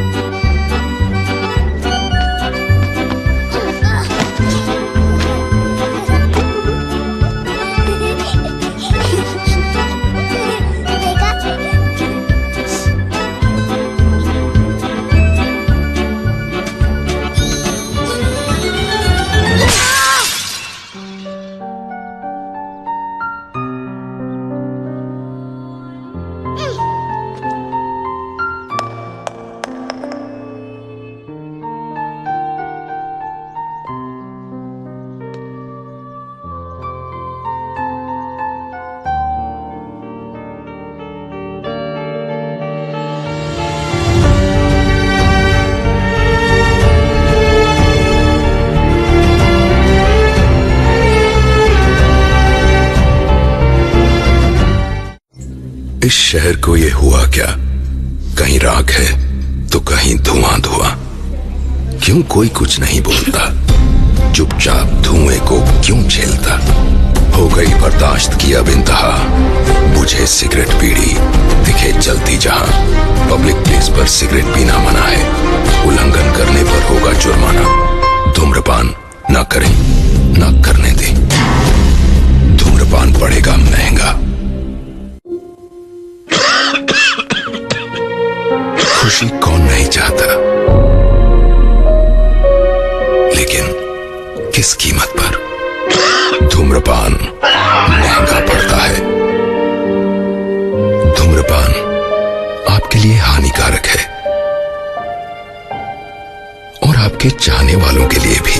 इस शहर को ये हुआ क्या? कहीं राख है तो कहीं धुआं धुआं। क्यों कोई कुछ नहीं बोलता? चुपचाप धुएं को क्यों झेलता? हो गई बर्दाश्त की अब इंतहा, बुझे सिगरेट बीड़ी दिखे जलती जहां। पब्लिक प्लेस पर सिगरेट पीना मना है, उल्लंघन करने पर होगा जुर्माना। धूम्रपान ना करें, ना करने दें, धूम्रपान पड़ेगा महंगा। खुशी कौन नहीं चाहता, लेकिन किस कीमत पर? धूम्रपान महंगा पड़ता है। धूम्रपान आपके लिए हानिकारक है और आपके चाहने वालों के लिए भी।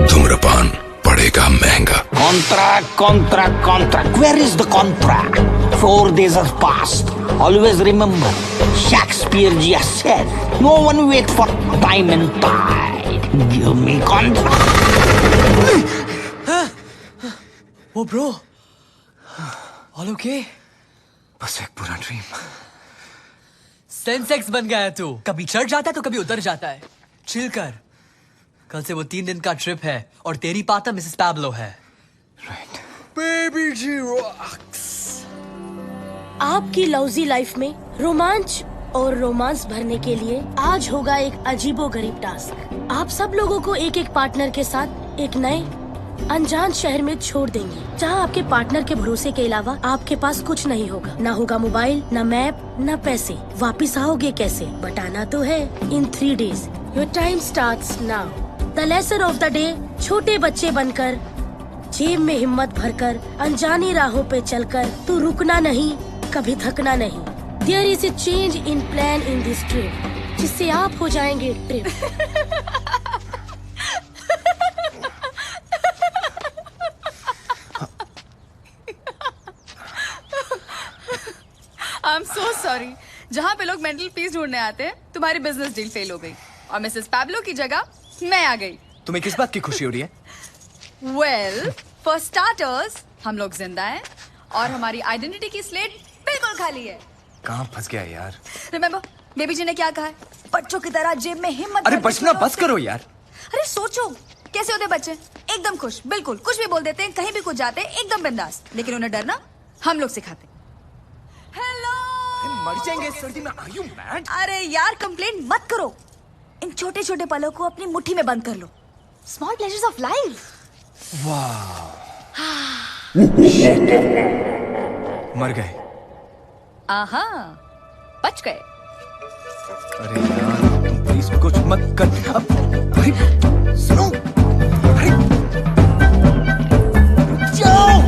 धूम्रपान पड़ेगा महंगा। Contract. Where is the contract? 4 days have passed. Always remember, Shakespeare just said, no one wait for time and tide. Give me contract. Oh bro, all okay? बस एक पूरा ड्रीम। सेंसेक्स बन गया है तू, कभी चढ़ जाता है तो कभी उतर जाता है। चिल कर, कल से वो 3 दिन का ट्रिप है और तेरी पार्टनर मिसेस पैब्लो है। राइट। बेबी जी रॉक्स। आपकी लव्जी लाइफ में रोमांच और रोमांस भरने के लिए आज होगा एक अजीबोगरीब टास्क। आप सब लोगों को एक एक पार्टनर के साथ एक नए अनजान शहर में छोड़ देंगे, जहां आपके पार्टनर के भरोसे के अलावा आपके पास कुछ नहीं होगा। ना होगा मोबाइल, ना मैप, ना पैसे। वापिस आओगे कैसे? बताना तो है। इन 3 days your time starts now. The lesson of the day, छोटे बच्चे बनकर, जेब में हिम्मत भरकर, अनजानी राहों पे चलकर, तू रुकना नहीं, कभी थकना नहीं। There is a change in plan in this trip, जिससे आप हो जाएंगे trip. I am so sorry. जहाँ पे लोग मेंटल पीस ढूंढने आते हैं, तुम्हारी बिजनेस डील फेल हो गई और मिसेस पैब्लो की जगह मैं आ गई। तुम्हें किस बात की खुशी हो रही है? वेल, फॉर स्टार्टर्स हम लोग जिंदा हैं और हमारी आइडेंटिटी की स्लेट बिल्कुल खाली है। कहाँ फंस गया यार? रिमेम्बर, बेबी जी ने क्या कहा है? बच्चों की तरह जेब में हिम्मत। अरे बचना बस करो यार। अरे सोचो कैसे होते बच्चे, एकदम खुश, बिल्कुल कुछ भी बोल देते हैं, कहीं भी कुछ जाते हैं एकदम बिंदास, लेकिन उन्हें डरना हम लोग सिखाते। मर जाएंगे इस सर्दी में। Are you mad? अरे यार कंप्लेंट मत करो, इन छोटे छोटे पलों को अपनी मुट्ठी में बंद कर लो। Small pleasures of life. मर गए। आहा, बच गए। अरे यार तुम प्लीज कुछ मत कर। अरे सुनो, अरे जाओ।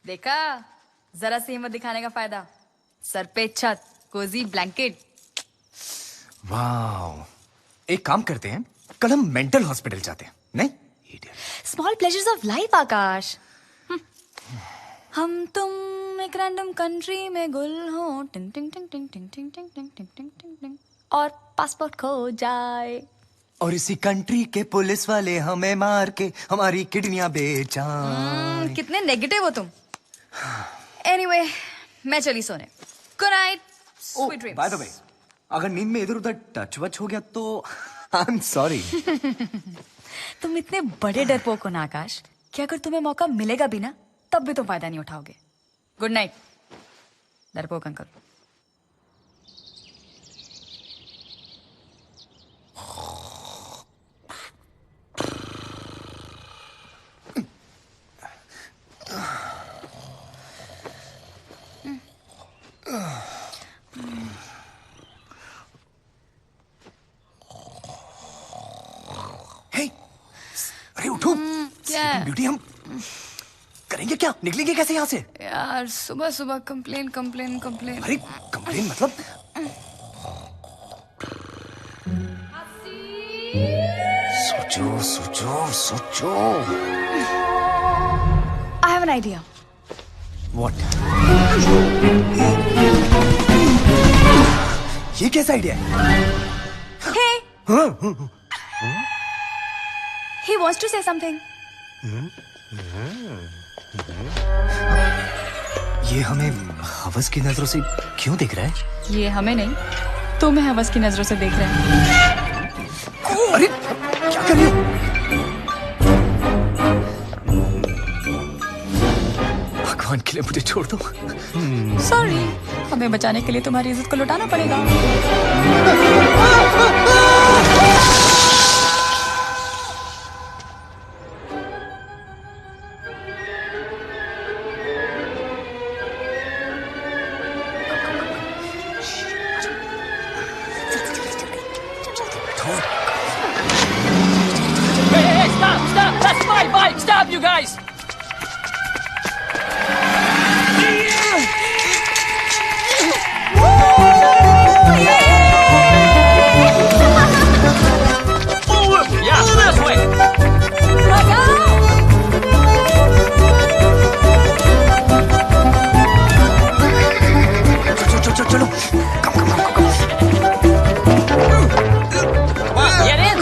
देखा, जरा सी हिम्मत दिखाने का फायदा। सर पे छत, कोजी ब्लैंकेट। वाह, एक काम करते हैं, कल हम मेंटल हॉस्पिटल जाते हैं, नहीं? स्मॉल प्लेजर्स ऑफ लाइफ आकाश। हम तुम एक रैंडम कंट्री में गुल हो, टिंग टिंग टिंग टिंग टिंग टिंग टिंग टिंग टिंग टिंग टिंग टिंग, और पासपोर्ट खो जाए और इसी कंट्री के पुलिस वाले हमें मार के हमारी किडनियां बेचाएं। कितने नेगेटिव हो तुम। एनीवे, मैं चली सोने। Good night, sweet dreams. By the way, अगर नींद में इधर उधर टच वच हो गया तो आई एम सॉरी। तुम इतने बड़े डरपोक हो ना आकाश, कि अगर तुम्हें मौका मिलेगा भी ना, तब भी तुम फायदा नहीं उठाओगे। गुड नाइट डरपोक अंकल। अरे उठो। क्या? ब्यूटी, हम करेंगे क्या? निकलेंगे कैसे यहाँ से? यार सुबह सुबह कंप्लेन कंप्लेन कंप्लेन। अरे कंप्लेन मतलब? सोचो सोचो सोचो। I have an idea. What? ये कैसा आइडिया है? हे, he wants to say something. ये हमें हवस की नजरों से क्यों देख रहा है? ये हमें नहीं, तुम्हें हवस की नजरों से देख रहे हैं। अरे क्या कर रही हो? भगवान के लिए मुझे छोड़ दो। सॉरी, हमें बचाने के लिए तुम्हारी इज्जत को लुटाना पड़ेगा। Hey, stop! That's my bike! Stop, you guys! Yeah, this way! चलो, Get in!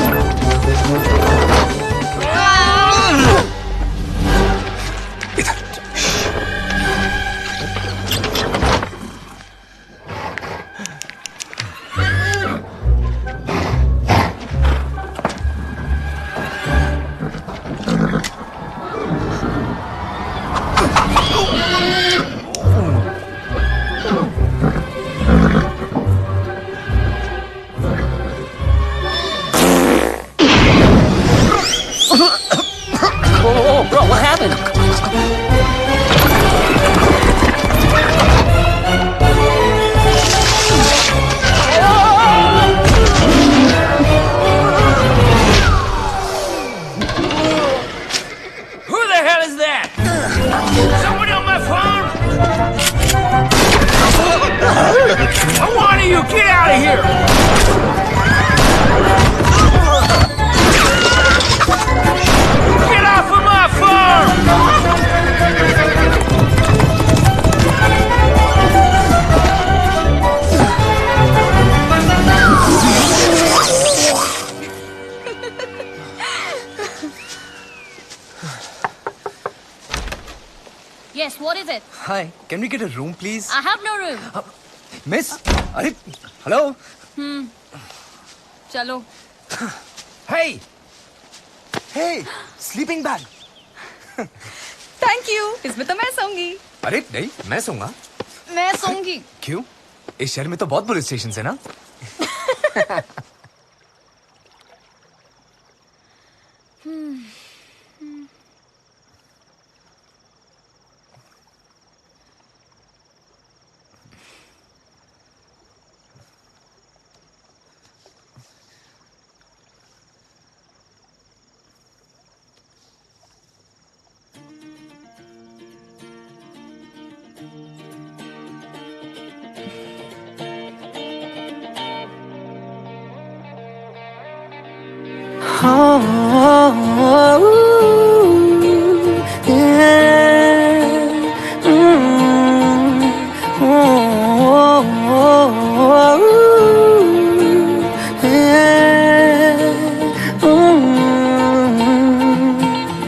Whoa, bro, what happened? Who the hell is that? Somebody on my farm? I want you, get out of here! it. Hi, can we get a room, please? I have no room. Miss, अरे, hello. चलो. Hey, hey, sleeping bag. Thank you, इसमें तो मैं सोऊंगी. अरे नहीं, मैं सोऊंगा. मैं सोऊंगी. क्यों? इस शहर में तो बहुत पुलिस स्टेशन है ना?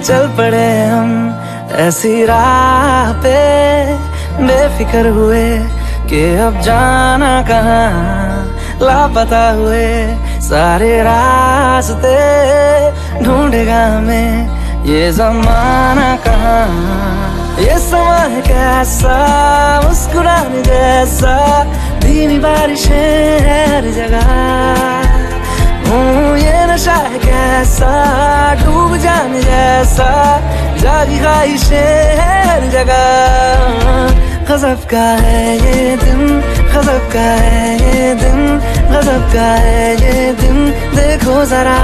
चल पड़े हम ऐसी राह पे बेफिक्र हुए कि अब जाना कहाँ, लापता हुए सारे रास्ते ढूंढेगा हमें ये जमाना कहाँ. ये समा है कैसा मुस्कुराने जैसा, धीमी बारिशें हर जगह. ये नशा है कैसा डूब जाने जैसा, जागी ख्वाहिशें हर जगह. गजब का है ये दिन, गजब का है ये दिन, गजब का है ये दिन, देखो जरा.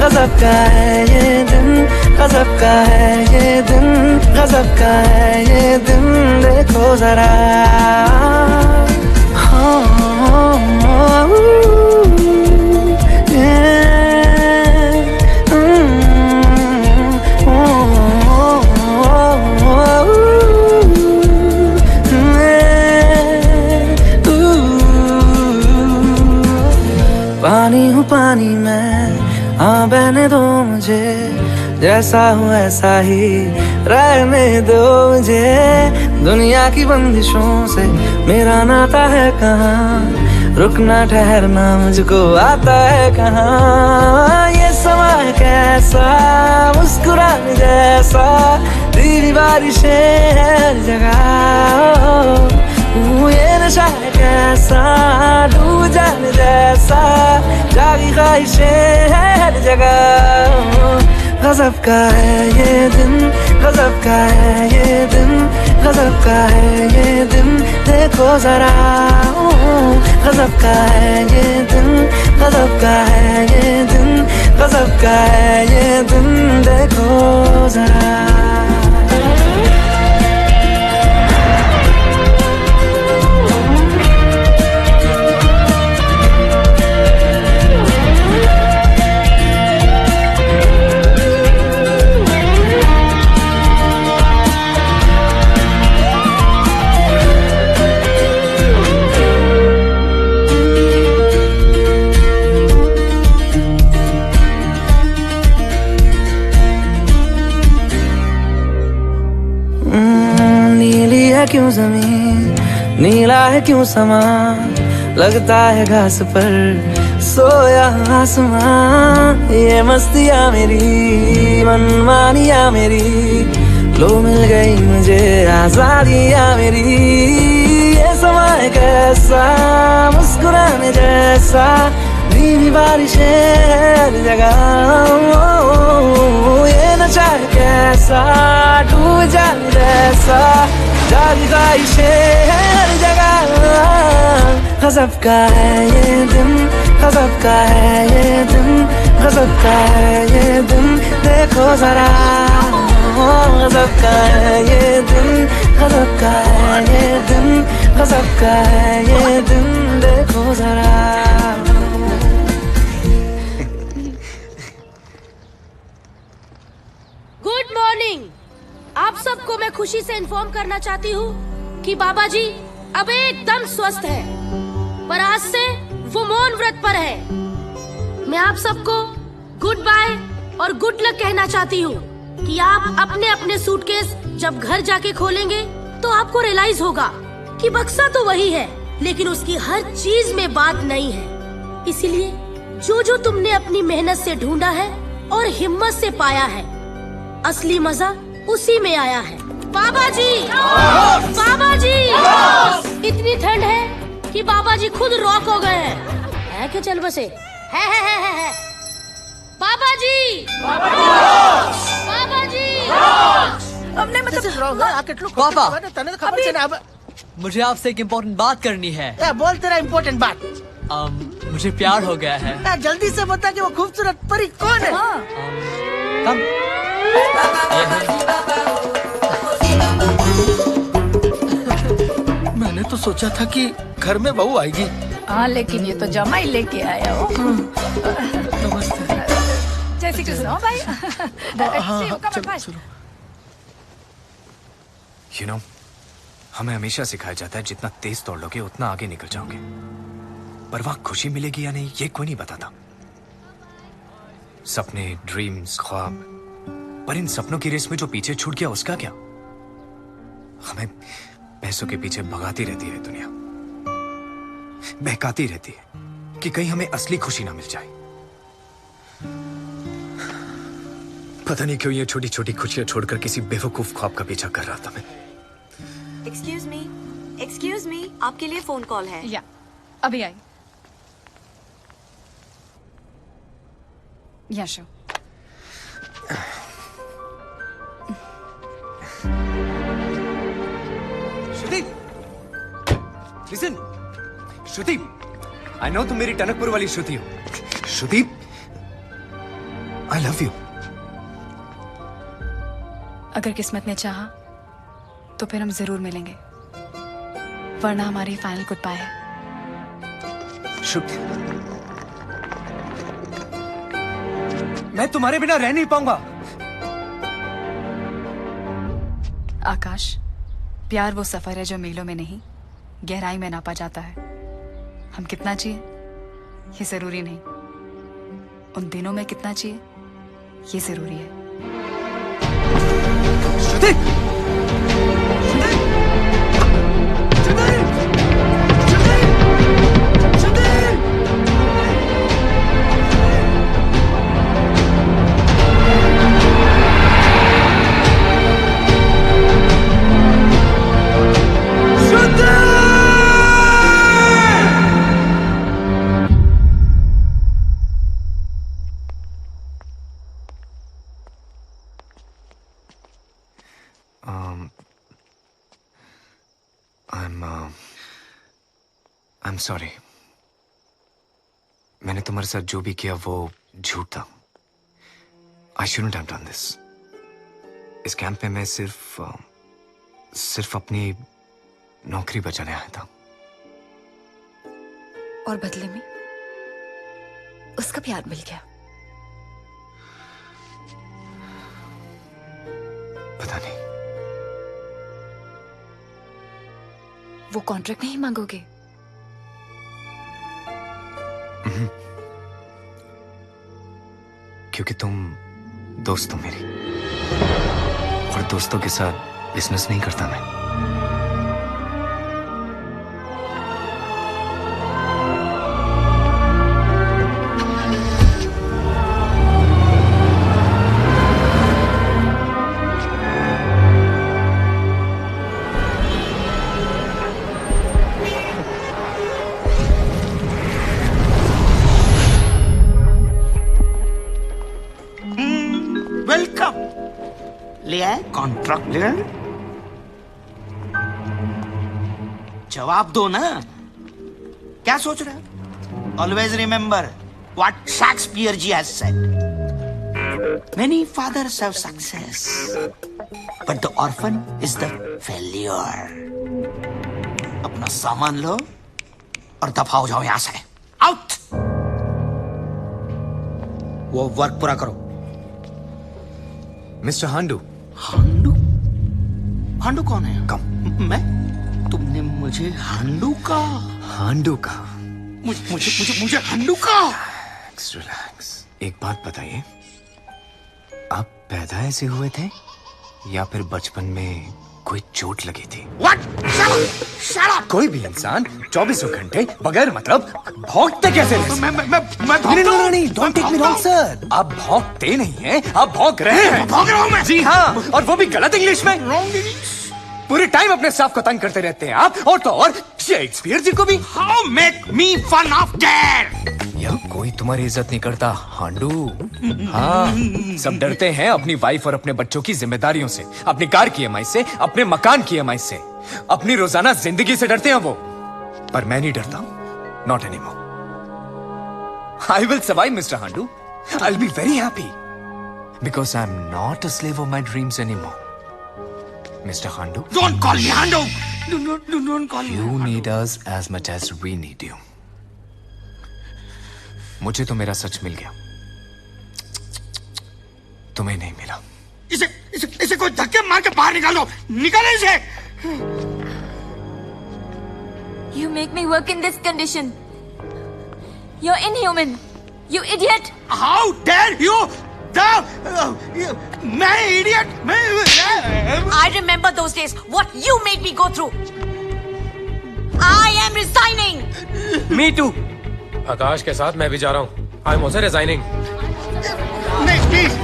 गजब का है ये दिन, गजब का है ये दिन, गजब का है ये दिन, देखो जरा. पानी हूँ पानी मैं, हाँ बहने दो मुझे, जैसा हूँ ऐसा ही रहने दो मुझे. दुनिया की बंदिशों से मेरा नाता है कहाँ, रुकना ठहरना मुझको आता है कहाँ. ये समा है कैसा मुस्कुराने जैसा, धीमी बारिशें हर जगह. ये नशा है कैसा डूब जाने जैसा, जागी ख्वाहिशें हर जगह. गजब का है ये दिन, गजब का है ये दिन, गजब का है ये दिन, देखो जरा. गजब का है ये दिन, गजब का है ये दिन, गजब का है ये दिन, देखो जरा. क्यों जमीन, नीला है क्यों समा, लगता है घास पर सोया आसमां. ये मस्तियाँ मेरी, मनमानियाँ मेरी, लो मिल गई मुझे आजादियाँ मेरी. ये समा है कैसा मुस्कुराने जैसा, धीमी बारिशें हर जगह. ये नशा है कैसा डूब जाने जैसा, जागी ख्वाहिशें हर जगह. गजब का है ये दिन, गजब का है ये दिन, गजब का है ये दिन, देखो जरा. गजब का है ये दिन, गजब का है ये दिन, गजब का है ये दिन, देखो जरा. Good morning. आप सबको मैं खुशी से इन्फॉर्म करना चाहती हूँ कि बाबा जी अब एकदम स्वस्थ है, पर आज से वो मौन व्रत पर है. मैं आप सबको गुड बाय और गुड लक कहना चाहती हूँ. कि आप अपने अपने सूटकेस जब घर जाके खोलेंगे तो आपको रियलाइज होगा कि बक्सा तो वही है, लेकिन उसकी हर चीज में बात नहीं है। इसीलिए जो जो तुमने अपनी मेहनत से ढूंढा है और हिम्मत से पाया है, असली मजा उसी में आया है। बाबा जी, बाबा जी, इतनी ठंड है कि बाबा जी खुद रॉक हो गए हैं। है कि चल बसे है। बाबा जी, बाबा जी, हमने पापा तने खबर से ना मुझे आपसे एक इम्पोर्टेंट बात करनी है। बोल तेरा इम्पोर्टेंट बात। मुझे प्यार हो गया है। जल्दी से बता कि वो खूबसूरत परी कौन है? कम। मैंने तो सोचा था कि घर में बहू आएगी। हाँ, लेकिन ये तो जमाई लेके आया हो। नमस्ते। जय श्री कृष्ण भाई। You know, हमें हमेशा सिखाया जाता है जितना तेज दौड़ लोगे उतना आगे निकल जाओगे, पर वहां खुशी मिलेगी या नहीं ये कोई नहीं बताता। सपने, ड्रीम्स, ख्वाब, पर इन सपनों की रेस में जो पीछे छूट गया उसका क्या? हमें पैसों के पीछे भगाती रहती है दुनिया, बहकाती रहती है कि कहीं हमें असली खुशी ना मिल जाए। पता नहीं क्यों ये छोटी छोटी खुशियां छोड़कर किसी बेवकूफ ख्वाब का पीछा कर रहा था मैं। एक्सक्यूज मी, आपके लिए फोन कॉल है। या अभी आई। या show. Shruti, listen, Shruti, I know तुम मेरी टनकपुर वाली श्रुति हो। श्रुति, आई लव यू। अगर किस्मत ने चाहा तो फिर हम जरूर मिलेंगे, वरना हमारी फाइनल गुड बाय है। श्रुति, मैं तुम्हारे बिना रह नहीं पाऊंगा। आकाश, प्यार वो सफर है जो मीलों में नहीं गहराई में नापा जाता है। हम कितना जिए ये जरूरी नहीं, उन दिनों में कितना जिए ये जरूरी है। श्रुति! I'm sorry. मैंने तुम्हारे साथ जो भी किया वो झूठ था। I shouldn't have done this. इस कैंप में मैं सिर्फ अपनी नौकरी बचाने आया था। और बदले में उसका प्यार मिल गया। पता नहीं। वो कॉन्ट्रैक्ट नहीं मांगोगे? क्योंकि तुम दोस्त हो मेरी, और दोस्तों के साथ बिजनेस नहीं करता मैं। कॉन्ट्रैक्ट लिया? जवाब दो ना, क्या सोच रहे हो? Always remember what Shakespeare ji has said, many fathers have success but the orphan is the failure. अपना सामान लो और दफा हो जाओ यहां से, आउट। वो वर्क पूरा करो। मिस्टर हांडू। हांडू? हांडू कौन है? कम। मैं? तुमने मुझे हांडू का? हांडू का? मुझे हांडू का? रिलैक्स। एक बात बताइए, आप पैदा ऐसे हुए थे या फिर बचपन में कोई चोट लगी थी? कोई भी इंसान 24 घंटे बगैर मतलब भौंकते कैसे रह सकता? मैं नहीं, don't take me wrong sir. आप भौंकते नहीं हैं, आप भौंक रहे हैं। भौंक रहा हूं मैं। जी हाँ, और वो भी गलत इंग्लिश में। पूरे टाइम अपने स्टाफ को तंग करते रहते हैं आप, और तो और शेक्सपियर जी को भी। How make me fun of that? यह कोई तुम्हारी इज्जत नहीं करता हांडू। हाँ, सब डरते हैं अपनी वाइफ और अपने बच्चों की जिम्मेदारियों से, अपनी कार की EMI से, अपने मकान की EMI से, अपनी रोजाना जिंदगी से डरते हैं वो। पर मैं नहीं डरता, not anymore. I will survive mister हांडू। I will be very happy because I am not a slave of my dreams anymore. Mr. Handu? Don't call me Handu! Don't call me. You need us as much as we need you. मुझे तो मेरा सच मिल गया, तुम्हें नहीं मिला। इसे कोई धक्के मार के बाहर निकालो, निकालो इसे। You make me work in this condition. You're inhuman. You idiot. How dare you? मैं idiot? I remember those days. What you made me go through. I am resigning. Me too. आकाश के साथ मैं भी जा रहा हूँ। I'm also resigning. नहीं, please.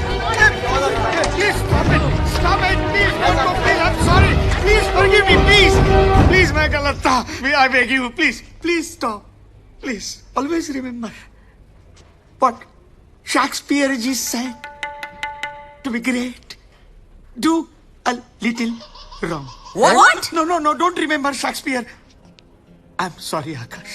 Please stop it. Stop it. Please don't go. Please, I'm sorry. Please forgive me. Please. Please, मैं गलत था. I beg you. Please. Please stop. Please. Always remember what Shakespeare ji said. To be great, do a little wrong. What? No, don't remember Shakespeare. I'm sorry, Akash.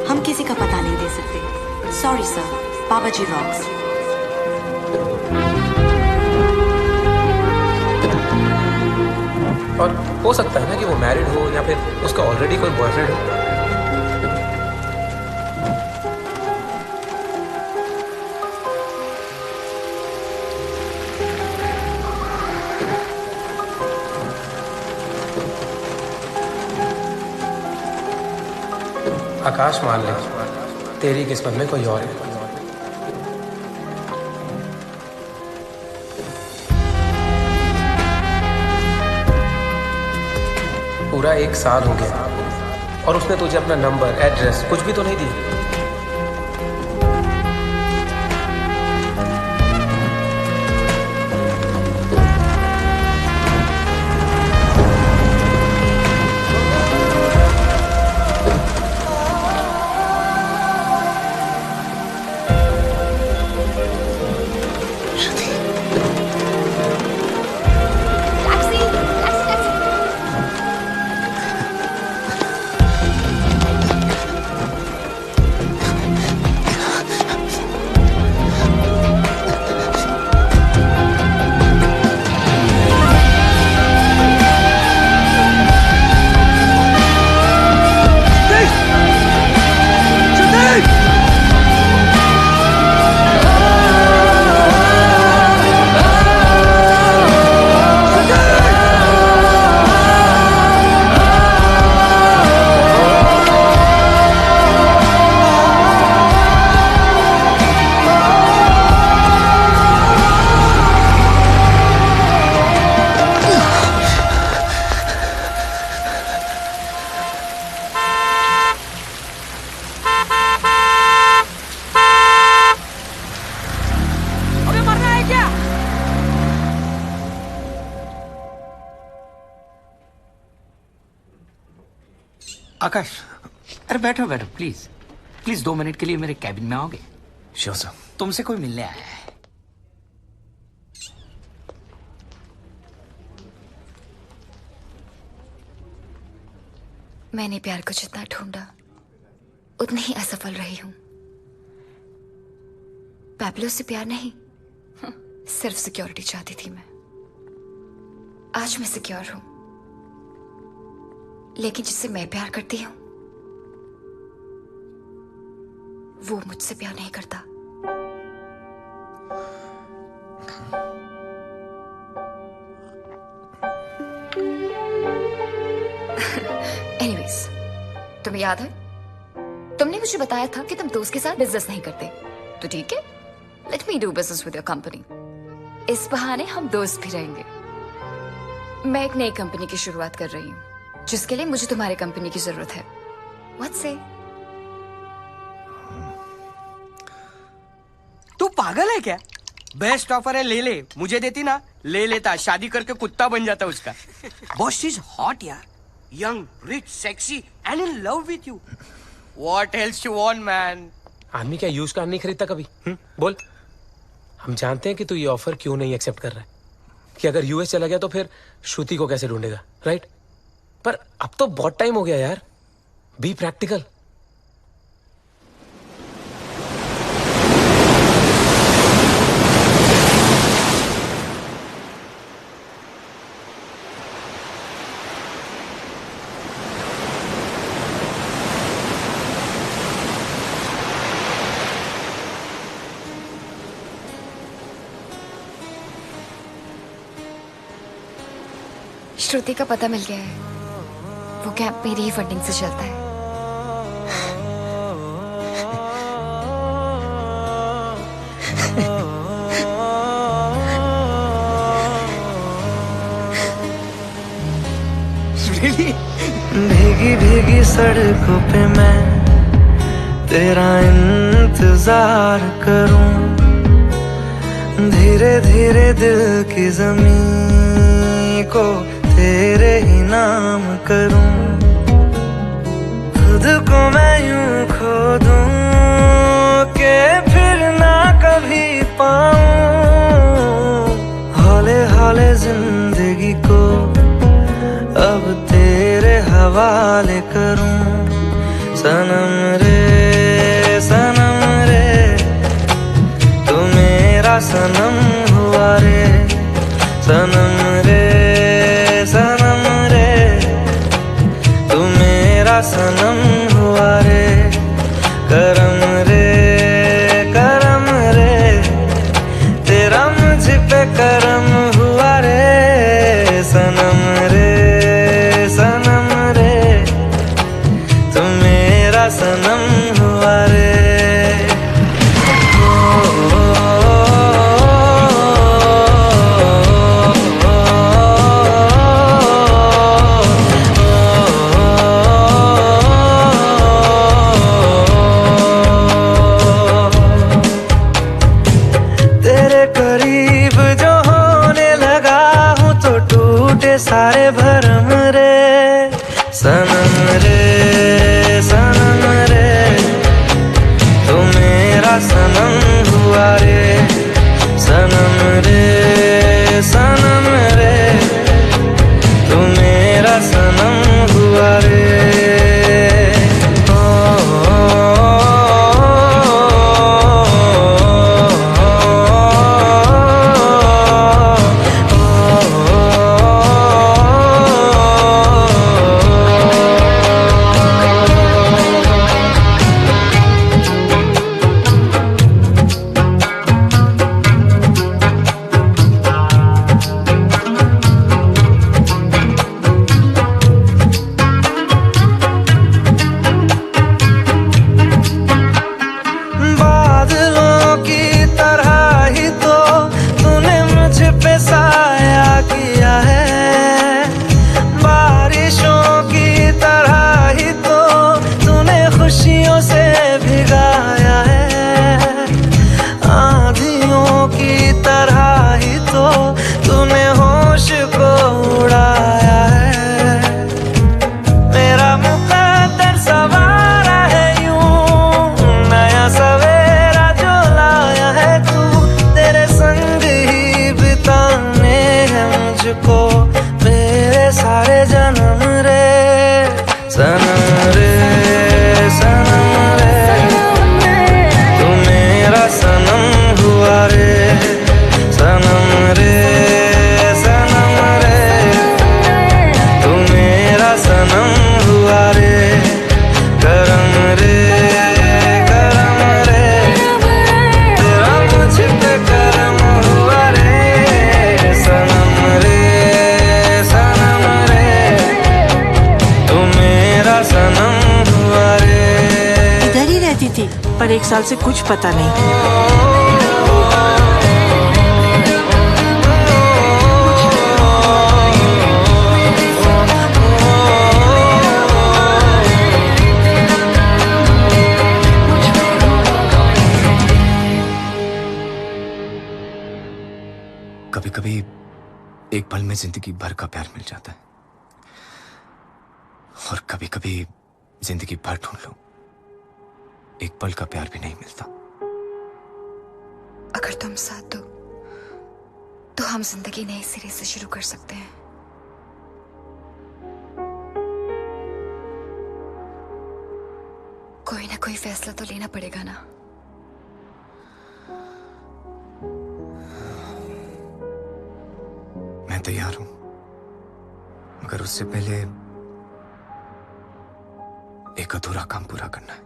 हम किसी का पता नहीं दे सकते। Sorry sir, बाबा जी rocks. और हो सकता है ना कि वो मैरिड हो या फिर उसका ऑलरेडी कोई बॉयफ्रेंड हो। आकाश, मान ले तेरी किस्मत में कोई और है। पूरा 1 साल हो गया और उसने तुझे अपना नंबर, एड्रेस कुछ भी तो नहीं दिया। आकाश, अरे बैठो बैठो प्लीज 2 मिनट के लिए मेरे कैबिन में आओगे? Sure sir. तुमसे कोई मिलने आया है। मैंने प्यार को जितना ढूंढा उतनी ही असफल रही हूं। पैब्लो से प्यार नहीं, सिर्फ सिक्योरिटी चाहती थी मैं। आज मैं सिक्योर हूं, लेकिन जिससे मैं प्यार करती हूं वो मुझसे प्यार नहीं करता। एनीवेज, तुम्हें याद है तुमने मुझे बताया था कि तुम दोस्त के साथ बिजनेस नहीं करते, तो ठीक है, let me do business with your company. इस बहाने हम दोस्त भी रहेंगे। मैं एक नई कंपनी की शुरुआत कर रही हूँ जिसके लिए मुझे तुम्हारी कंपनी की जरूरत है। व्हाट से? तू पागल है क्या? बेस्ट ऑफर है, ले ले। मुझे देती ना, ले लेता, शादी करके कुत्ता बन जाता उसका। बॉस इज हॉट यार, young, rich, sexy and in love with you. What else you want man? आदमी क्या यूज कार नहीं खरीदता कभी? बोल। हम जानते हैं कि तू ये ऑफर क्यों नहीं एक्सेप्ट कर रहा है, कि अगर यूएस चला गया तो फिर श्रुति को कैसे ढूंढेगा, राइट? पर अब तो बहुत टाइम हो गया यार, बी प्रैक्टिकल। श्रुति का पता मिल गया है, वो कैंप मेरी ही फंडिंग से चलता है। भीगी भीगी सड़कों पे मैं तेरा इंतजार करूं, धीरे धीरे दिल की जमीन को तेरे ही नाम करूं, खुद को मैं यूं खो दूं कि फिर ना कभी पाऊं, हौले हौले जिंदगी को अब तेरे हवाले करूं। सनम रे तू मेरा सनम हुआ रे, सनम रे तू मेरा सनम हुआ रे, करम रे तेरा मुझ पे करम हुआ रे, सनम रे तू मेरा सनम हुआ रे। थी, पर 1 साल से कुछ पता नहीं। कभी कभी एक पल में जिंदगी भर का प्यार मिल जाता है, और कभी कभी जिंदगी भर ढूंढ लो, एक पल का प्यार भी नहीं मिलता। अगर तुम साथ दो तो हम जिंदगी नए सिरे से शुरू कर सकते हैं। कोई ना कोई फैसला तो लेना पड़ेगा ना। मैं तैयार हूं, मगर उससे पहले एक अधूरा काम पूरा करना है।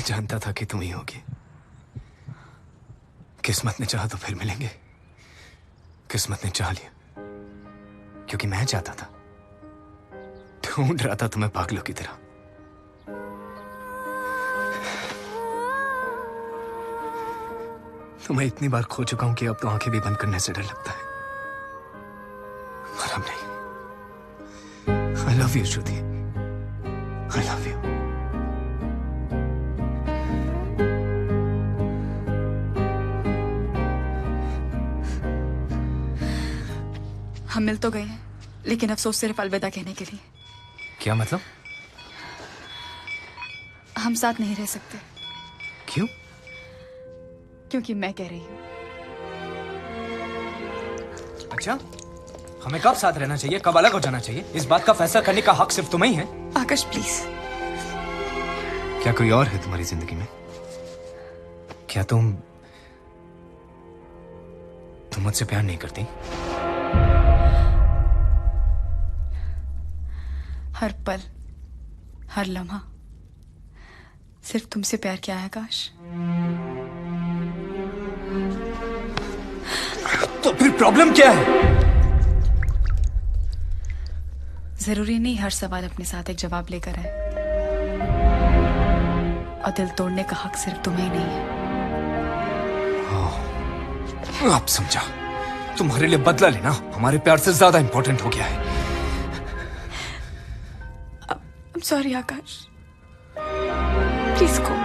जानता था कि तुम ही होगी। किस्मत ने चाहा तो फिर मिलेंगे। किस्मत ने चाह लिया क्योंकि मैं चाहता था, ढूंढ रहा था तुम्हें पागलों की तरह। तुम्हें इतनी बार खो चुका हूं कि अब तो आंखें भी बंद करने से डर लगता है। और अब नहीं। I love you Shruti, I love you. हम मिल तो गए हैं, लेकिन अफसोस सिर्फ अलविदा कहने के लिए। क्या मतलब? हम साथ नहीं रह सकते। क्यों? क्योंकि मैं कह रही हूँ। अच्छा, हमें कब साथ रहना चाहिए, कब अलग हो जाना चाहिए, इस बात का फैसला करने का हक सिर्फ तुम्हें ही है। आकाश प्लीज। क्या कोई और है तुम्हारी जिंदगी में? क्या तुम मुझसे प्यार नहीं करती? हर पल, हर लम्हा सिर्फ तुमसे प्यार किया है आकाश। तो फिर प्रॉब्लम क्या है? जरूरी नहीं हर सवाल अपने साथ एक जवाब लेकर आए, और दिल तोड़ने का हक सिर्फ तुम्हें ही नहीं है। अब समझा, तुम्हारे लिए बदला लेना हमारे प्यार से ज्यादा इंपॉर्टेंट हो गया है। I'm sorry Akash, please go.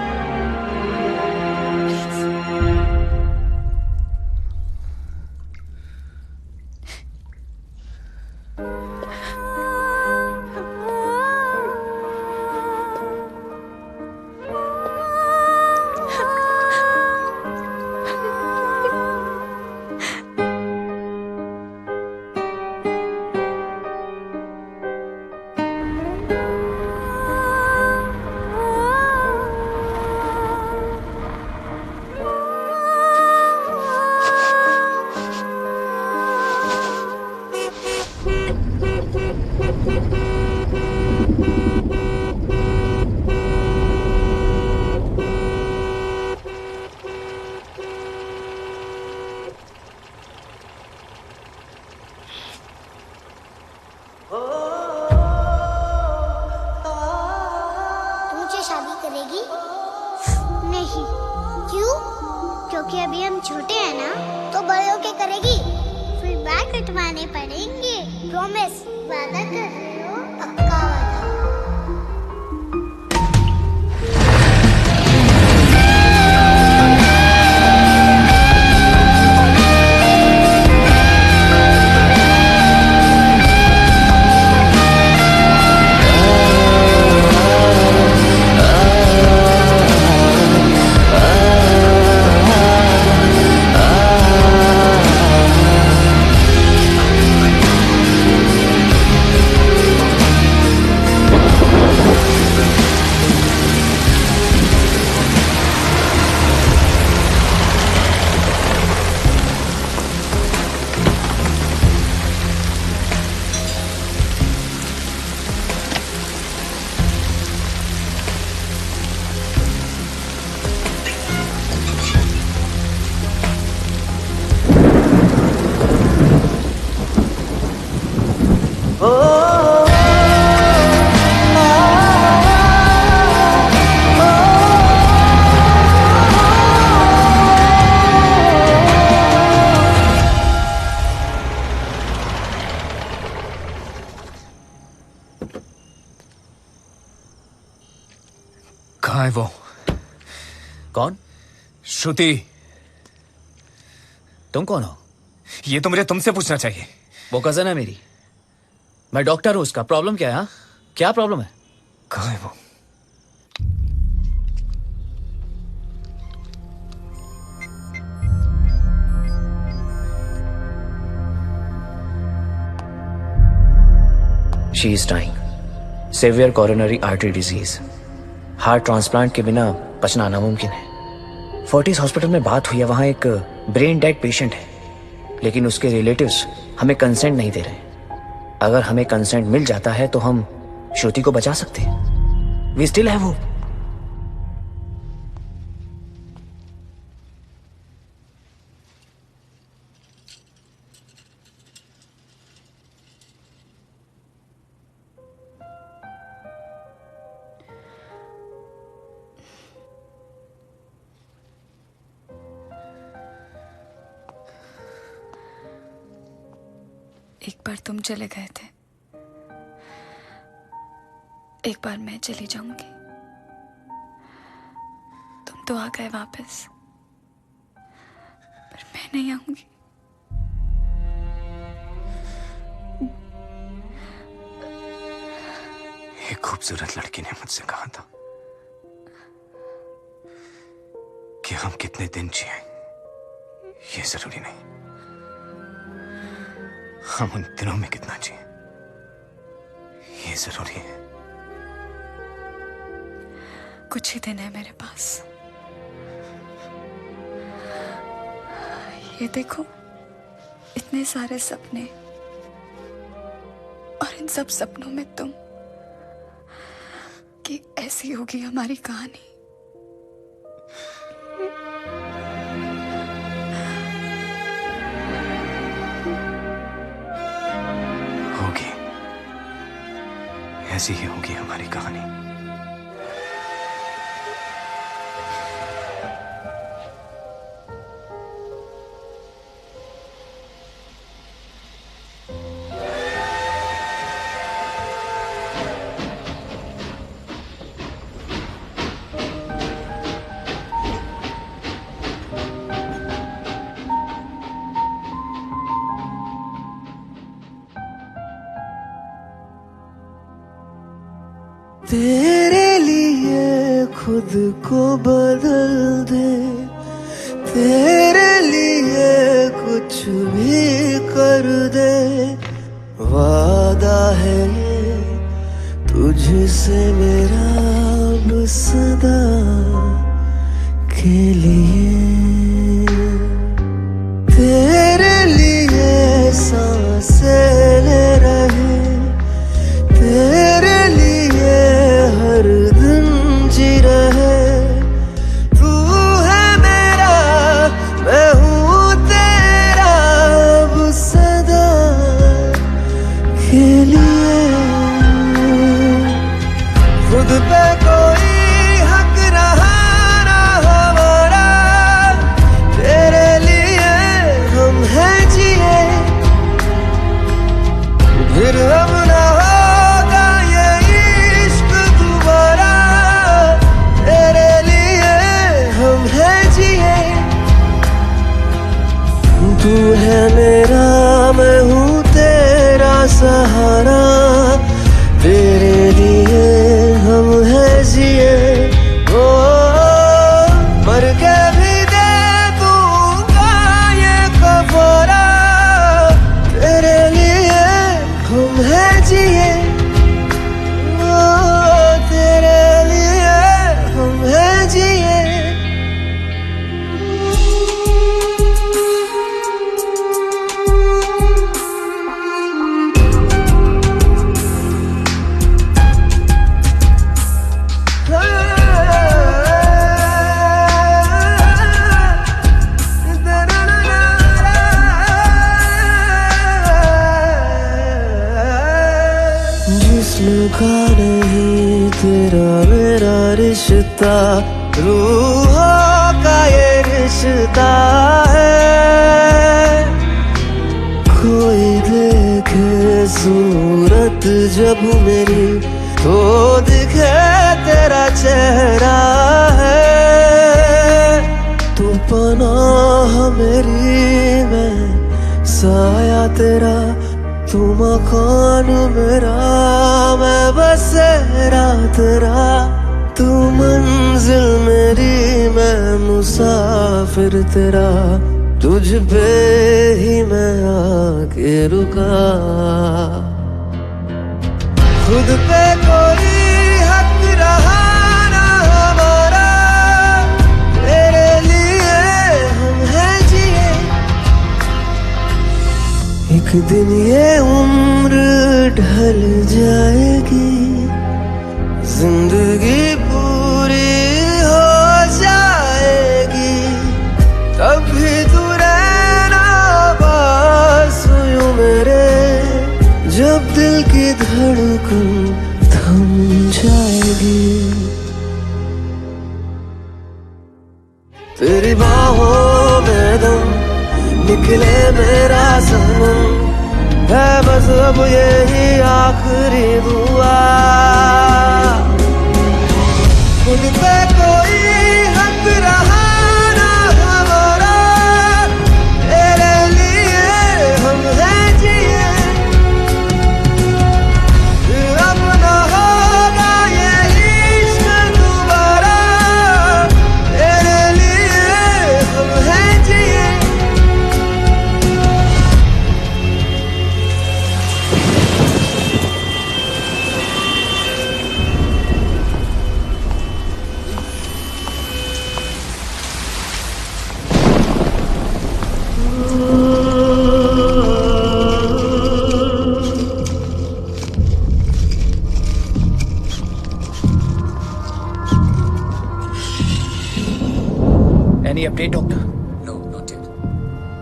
शादी करेगी? नहीं। क्यों? क्योंकि अभी हम छोटे हैं ना, तो बड़े होके करेगी। फिर बाल कटवाने पड़ेंगे। प्रॉमिस? वादा कर रहे हो? पक्का वादा। कहाँ है वो? कौन? श्रुति। तुम कौन हो? ये तो मुझे तुमसे पूछना चाहिए। वो कजन है मेरी, मैं डॉक्टर हूं उसका। प्रॉब्लम क्या है? हाँ? क्या प्रॉब्लम है? कहाँ है वो? She is dying, severe coronary artery disease. Heart transplant के बिना बचना नामुमकिन है। फोर्टिस हॉस्पिटल में बात हुई है, वहां एक ब्रेन डेड पेशेंट है, लेकिन उसके रिलेटिव्स हमें कंसेंट नहीं दे रहे। अगर हमें कंसेंट मिल जाता है तो हम श्रुति को बचा सकते हैं। We still have hope. एक बार तुम चले गए थे, एक बार मैं चली जाऊंगी। तुम तो आ गए वापस, पर मैं नहीं आऊंगी। एक खूबसूरत लड़की ने मुझसे कहा था कि हम कितने दिन जिए ये जरूरी नहीं, हम उन दिनों में कितना जिए ये जरूरी है। कुछ ही दिन है मेरे पास। ये देखो, इतने सारे सपने, और इन सब सपनों में तुम। कि ऐसी होगी हमारी कहानी। होगी, ऐसी ही होगी हमारी कहानी। तेरे लिए खुद को बदल दे, तेरे लिए कुछ भी कर दे, वादा है ये तुझसे मेरा अब सदा के लिए। तेरे लिए सांसें ले रहे, तेरे लिए हर दिन जी रहे। तू है मेरा, मैं हूँ तेरा अब सदा के लिए। खुद पे कोई हक रहा ना हमारा, तेरे लिए हम हैं जिए। फिर अब ना होगा ये इश्क दोबारा, तेरे लिए हम हैं जिए। तू है मेरा, मैं हूँ तेरा सहारा, तेरे लिए हम हैं जिए। ओ मर के भी दे दूंगा ये कफारा, तेरे लिए हम हैं जिए। ओ तेरे लिए हम हैं जिए। जिस्म का नहीं तेरा मेरा रिश्ता, रूहों का ये रिश्ता है। कोई देखे सूरत जब मेरी, तो दिखे तेरा चेहरा है। तू पनाह मेरी, मैं साया तेरा, तू मकान मेरा, मैं बसेरा तेरा। तू मंजिल मेरी, मैं मुसाफिर तेरा, तुझ पे ही मैं आके रुका। खुद पे कोई हक रहा ना हमारा, तेरे लिए हम हैं जिए। एक दिन ये उम्र ढल जाएगी, जिंदगी पूरी हो जाएगी। तब भी तू रहना पास यूं मेरे, जब दिल की धड़कन थम जाएगी। तेरी बाहों में दम निकले मेरा सनम, है बस अब यही आखिरी दुआ। खुद पे कोई हक रहा ना हमारा, तेरे लिए हम हैं जिए। अब ना होगा ये इश्क दोबारा, तेरे लिए हम हैं जिए। Any update, doctor? No, not yet.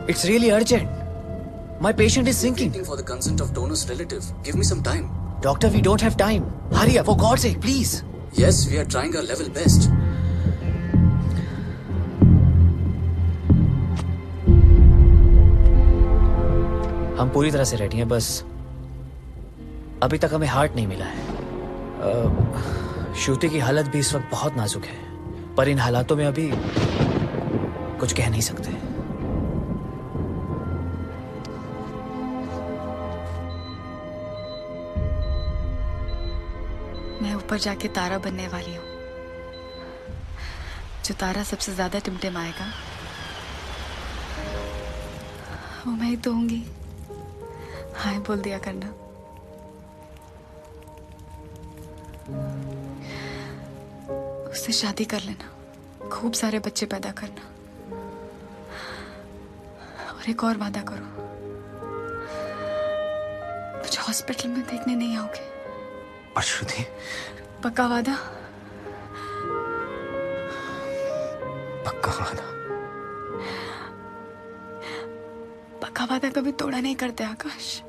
It's really urgent. My patient is sinking. Waiting for the consent of donor's relative. Give me some time. Doctor, we don't have time. Hurry up, for God's sake, please. Yes, we are trying our level best. हम पूरी तरह से ready हैं, बस अभी तक हमें heart नहीं मिला है। श्रुति की हालत भी इस वक्त बहुत नाजुक है, पर इन हालातों में अभी कुछ कह नहीं सकते। मैं ऊपर जाके तारा बनने वाली हूँ। जो तारा सबसे ज्यादा टिमटिमाएगा वो मैं ही तो होंगी। हाय बोल दिया करना। उससे शादी कर लेना, खूब सारे बच्चे पैदा करना, और एक और वादा करो, मुझे हॉस्पिटल में देखने नहीं आओगे। पर श्रुति, पक्का वादा? पक्का वादा। पक्का वादा कभी तोड़ा नहीं करते आकाश।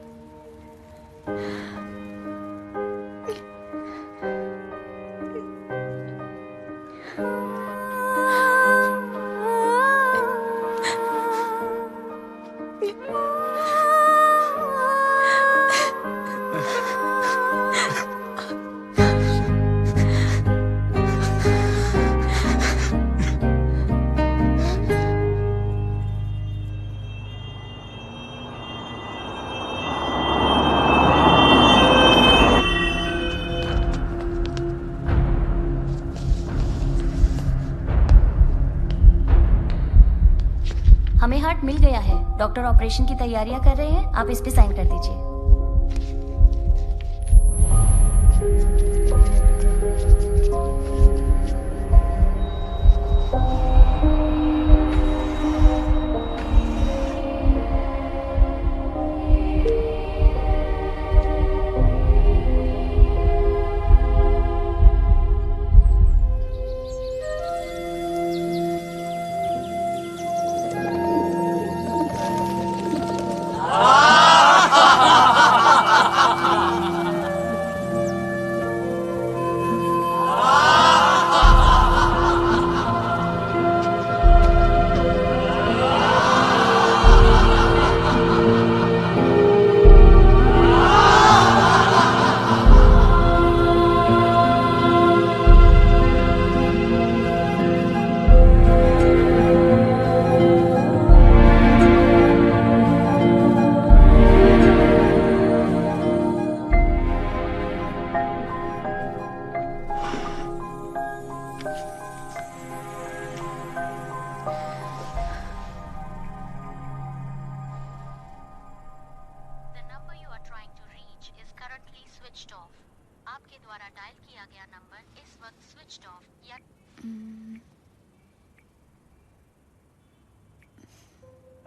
हमें हार्ट मिल गया है। डॉक्टर ऑपरेशन की तैयारियां कर रहे हैं, आप इस पे साइन कर दीजिए।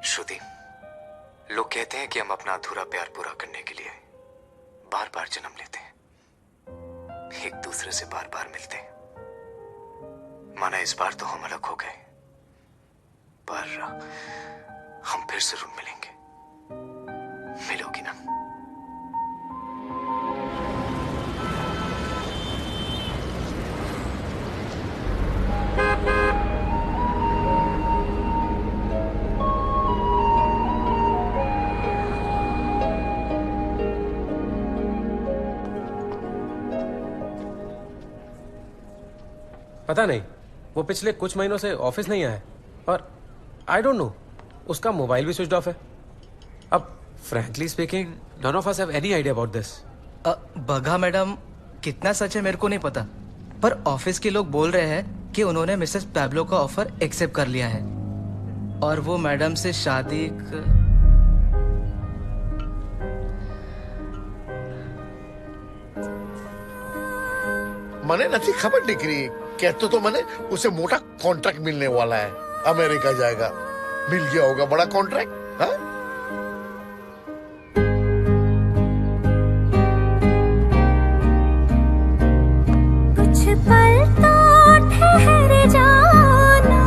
श्रुति, लोग कहते हैं कि हम अपना अधूरा प्यार पूरा करने के लिए बार बार जन्म लेते हैं, एक दूसरे से बार बार मिलते हैं। माना इस बार तो हम अलग हो गए, पर हम फिर जरूर मिलेंगे। मिलोगी ना? पता नहीं, वो पिछले कुछ महीनों से ऑफिस नहीं आया है, और आई डोंट नो, उसका मोबाइल भी स्विच ऑफ है। अब frankly speaking, none of us have any idea about this. बघा मैडम, कितना सच है मेरे को नहीं पता, पर ऑफिस के लोग बोल रहे हैं कि उन्होंने मिसेस पैब्लो का ऑफर एक्सेप्ट कर लिया है और वो मैडम से शादी મને નથી ખબર દીકરી, कहते तो मैंने उसे मोटा कॉन्ट्रैक्ट मिलने वाला है, अमेरिका जाएगा। मिल गया होगा बड़ा कॉन्ट्रैक्ट, हाँ? कुछ पल तो ठहर जाना,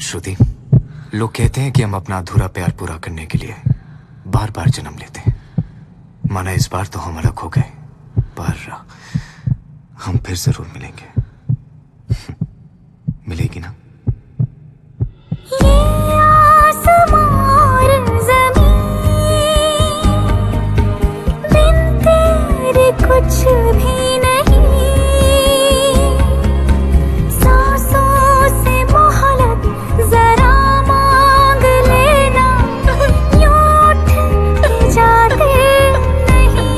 श्रुति, लोग कहते हैं कि हम अपना अधूरा प्यार पूरा करने के लिए बार बार जन्म लेते हैं। माना इस बार तो हम अलग हो गए, पर हम फिर जरूर मिलेंगे। मिलेगी ना? कुछ भी नहीं, सांसों से मोहलत जरा मांग लेना, यूं उठ के जाते नहीं,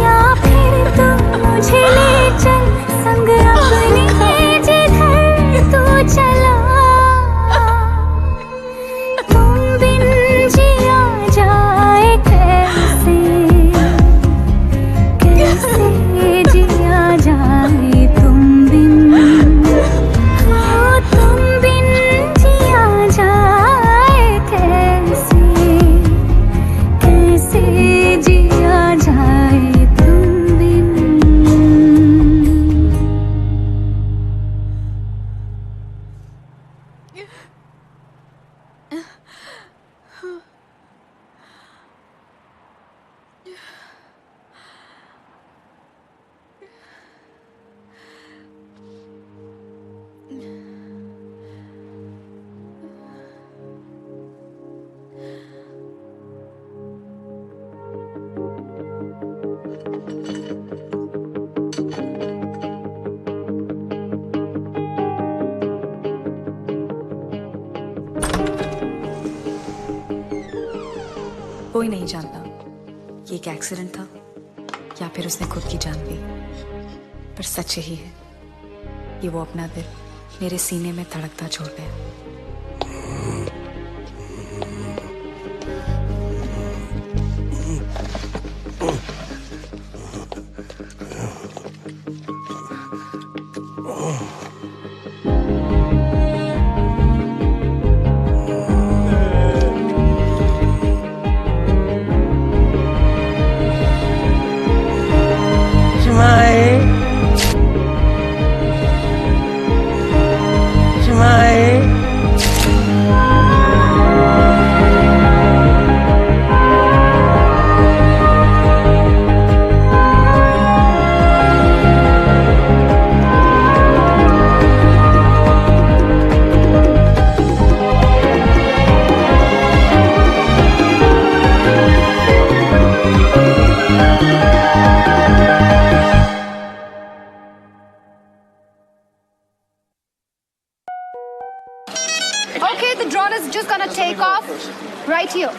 या फिर तू मुझे ले चल संग अपने जिधर तू चला, तुम बिन जिया जाए कैसे, कैसे जिया जाए तुम बिन, हाँ तुम बिन जिया जाए कैसे, कैसे जिया जाए तुम बिन। कोई नहीं जानता ये एक एक्सीडेंट था या फिर उसने खुद की जान ली, पर सच यही है, ये वो अपना दिल मेरे सीने में धड़कता छोड़ गया। Okay, the drone is just gonna take off right here.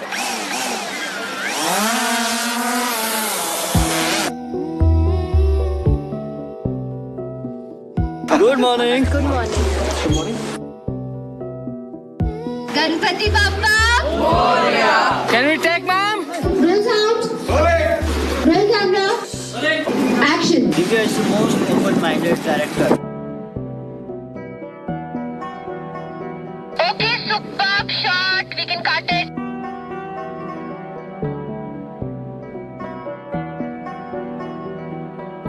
Good morning. Good morning. Good morning. Ganpati Bappa. Can we take, ma'am? Roll sound. Roll camera. Action. Divya is the most open-minded director. Okay, superb shot. We can cut it.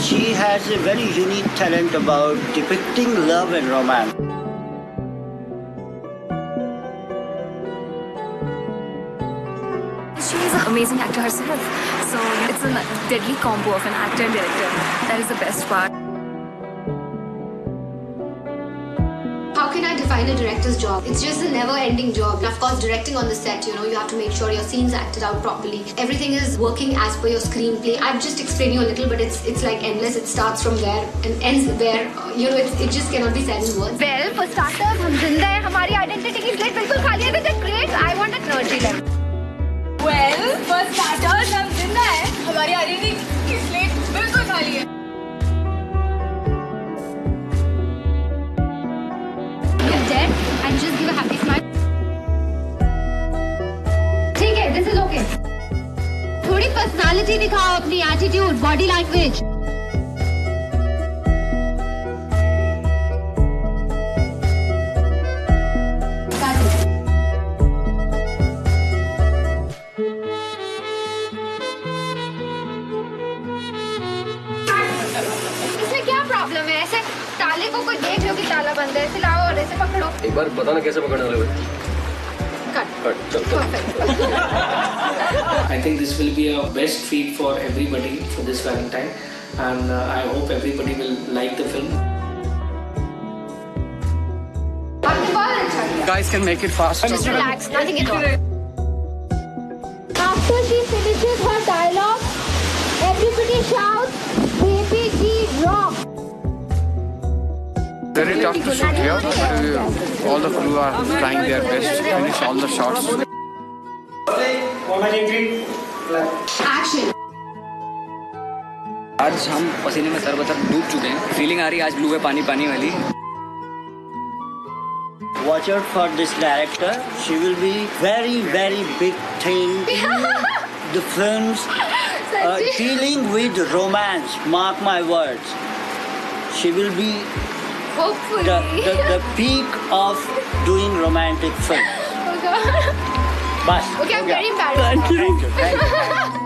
She has a very unique talent about depicting love and romance. She is an amazing actor herself. So it's a deadly combo of an actor and director. That is the best part. How can I define a director's job? It's just a never-ending job. And of course, directing on the set, you know, you have to make sure your scenes acted out properly. Everything is working as per your screenplay. I've just explained you a little, but it's like endless. It starts from there and ends where, you know, it just cannot be said in words. Well, for starters, हम जिंदा हैं. हमारी identity की slate बिल्कुल खाली है. That's great. I want a energy level. Well, for starters, हम जिंदा हैं. हमारी identity की slate बिल्कुल खाली है. You're dead and just give a happy smile. ठीक है, this is okay. थोड़ी personality दिखाओ, अपनी attitude, body language. इसमें क्या प्रॉब्लम है? ऐसे ताले को कोई देख लो कि ताला बंद है, ऐसे लाओ और ऐसे पकड़ो. एक बार बताना कैसे पकड़ने वाले भाई। I think this will be a best treat for everybody for this Valentine, and I hope everybody will like the film. Guys can make it fast. Just relax, nothing at all. After she finishes her dialogue, everybody shouts, "Baby G rock!" Very tough to shoot here. All the crew are trying their best to finish all the shots. Action. आज हम पसीने में सरबतर डूब चुके हैं। Feeling आ रही है आज ब्लू है पानी पानी वाली। Watch out for this director. She will be very, very big thing in the films dealing with romance. Mark my words. She will be Hopefully. the peak of doing romantic films. Oh God. Bas. Okay, I'm very embarrassed. Thank you.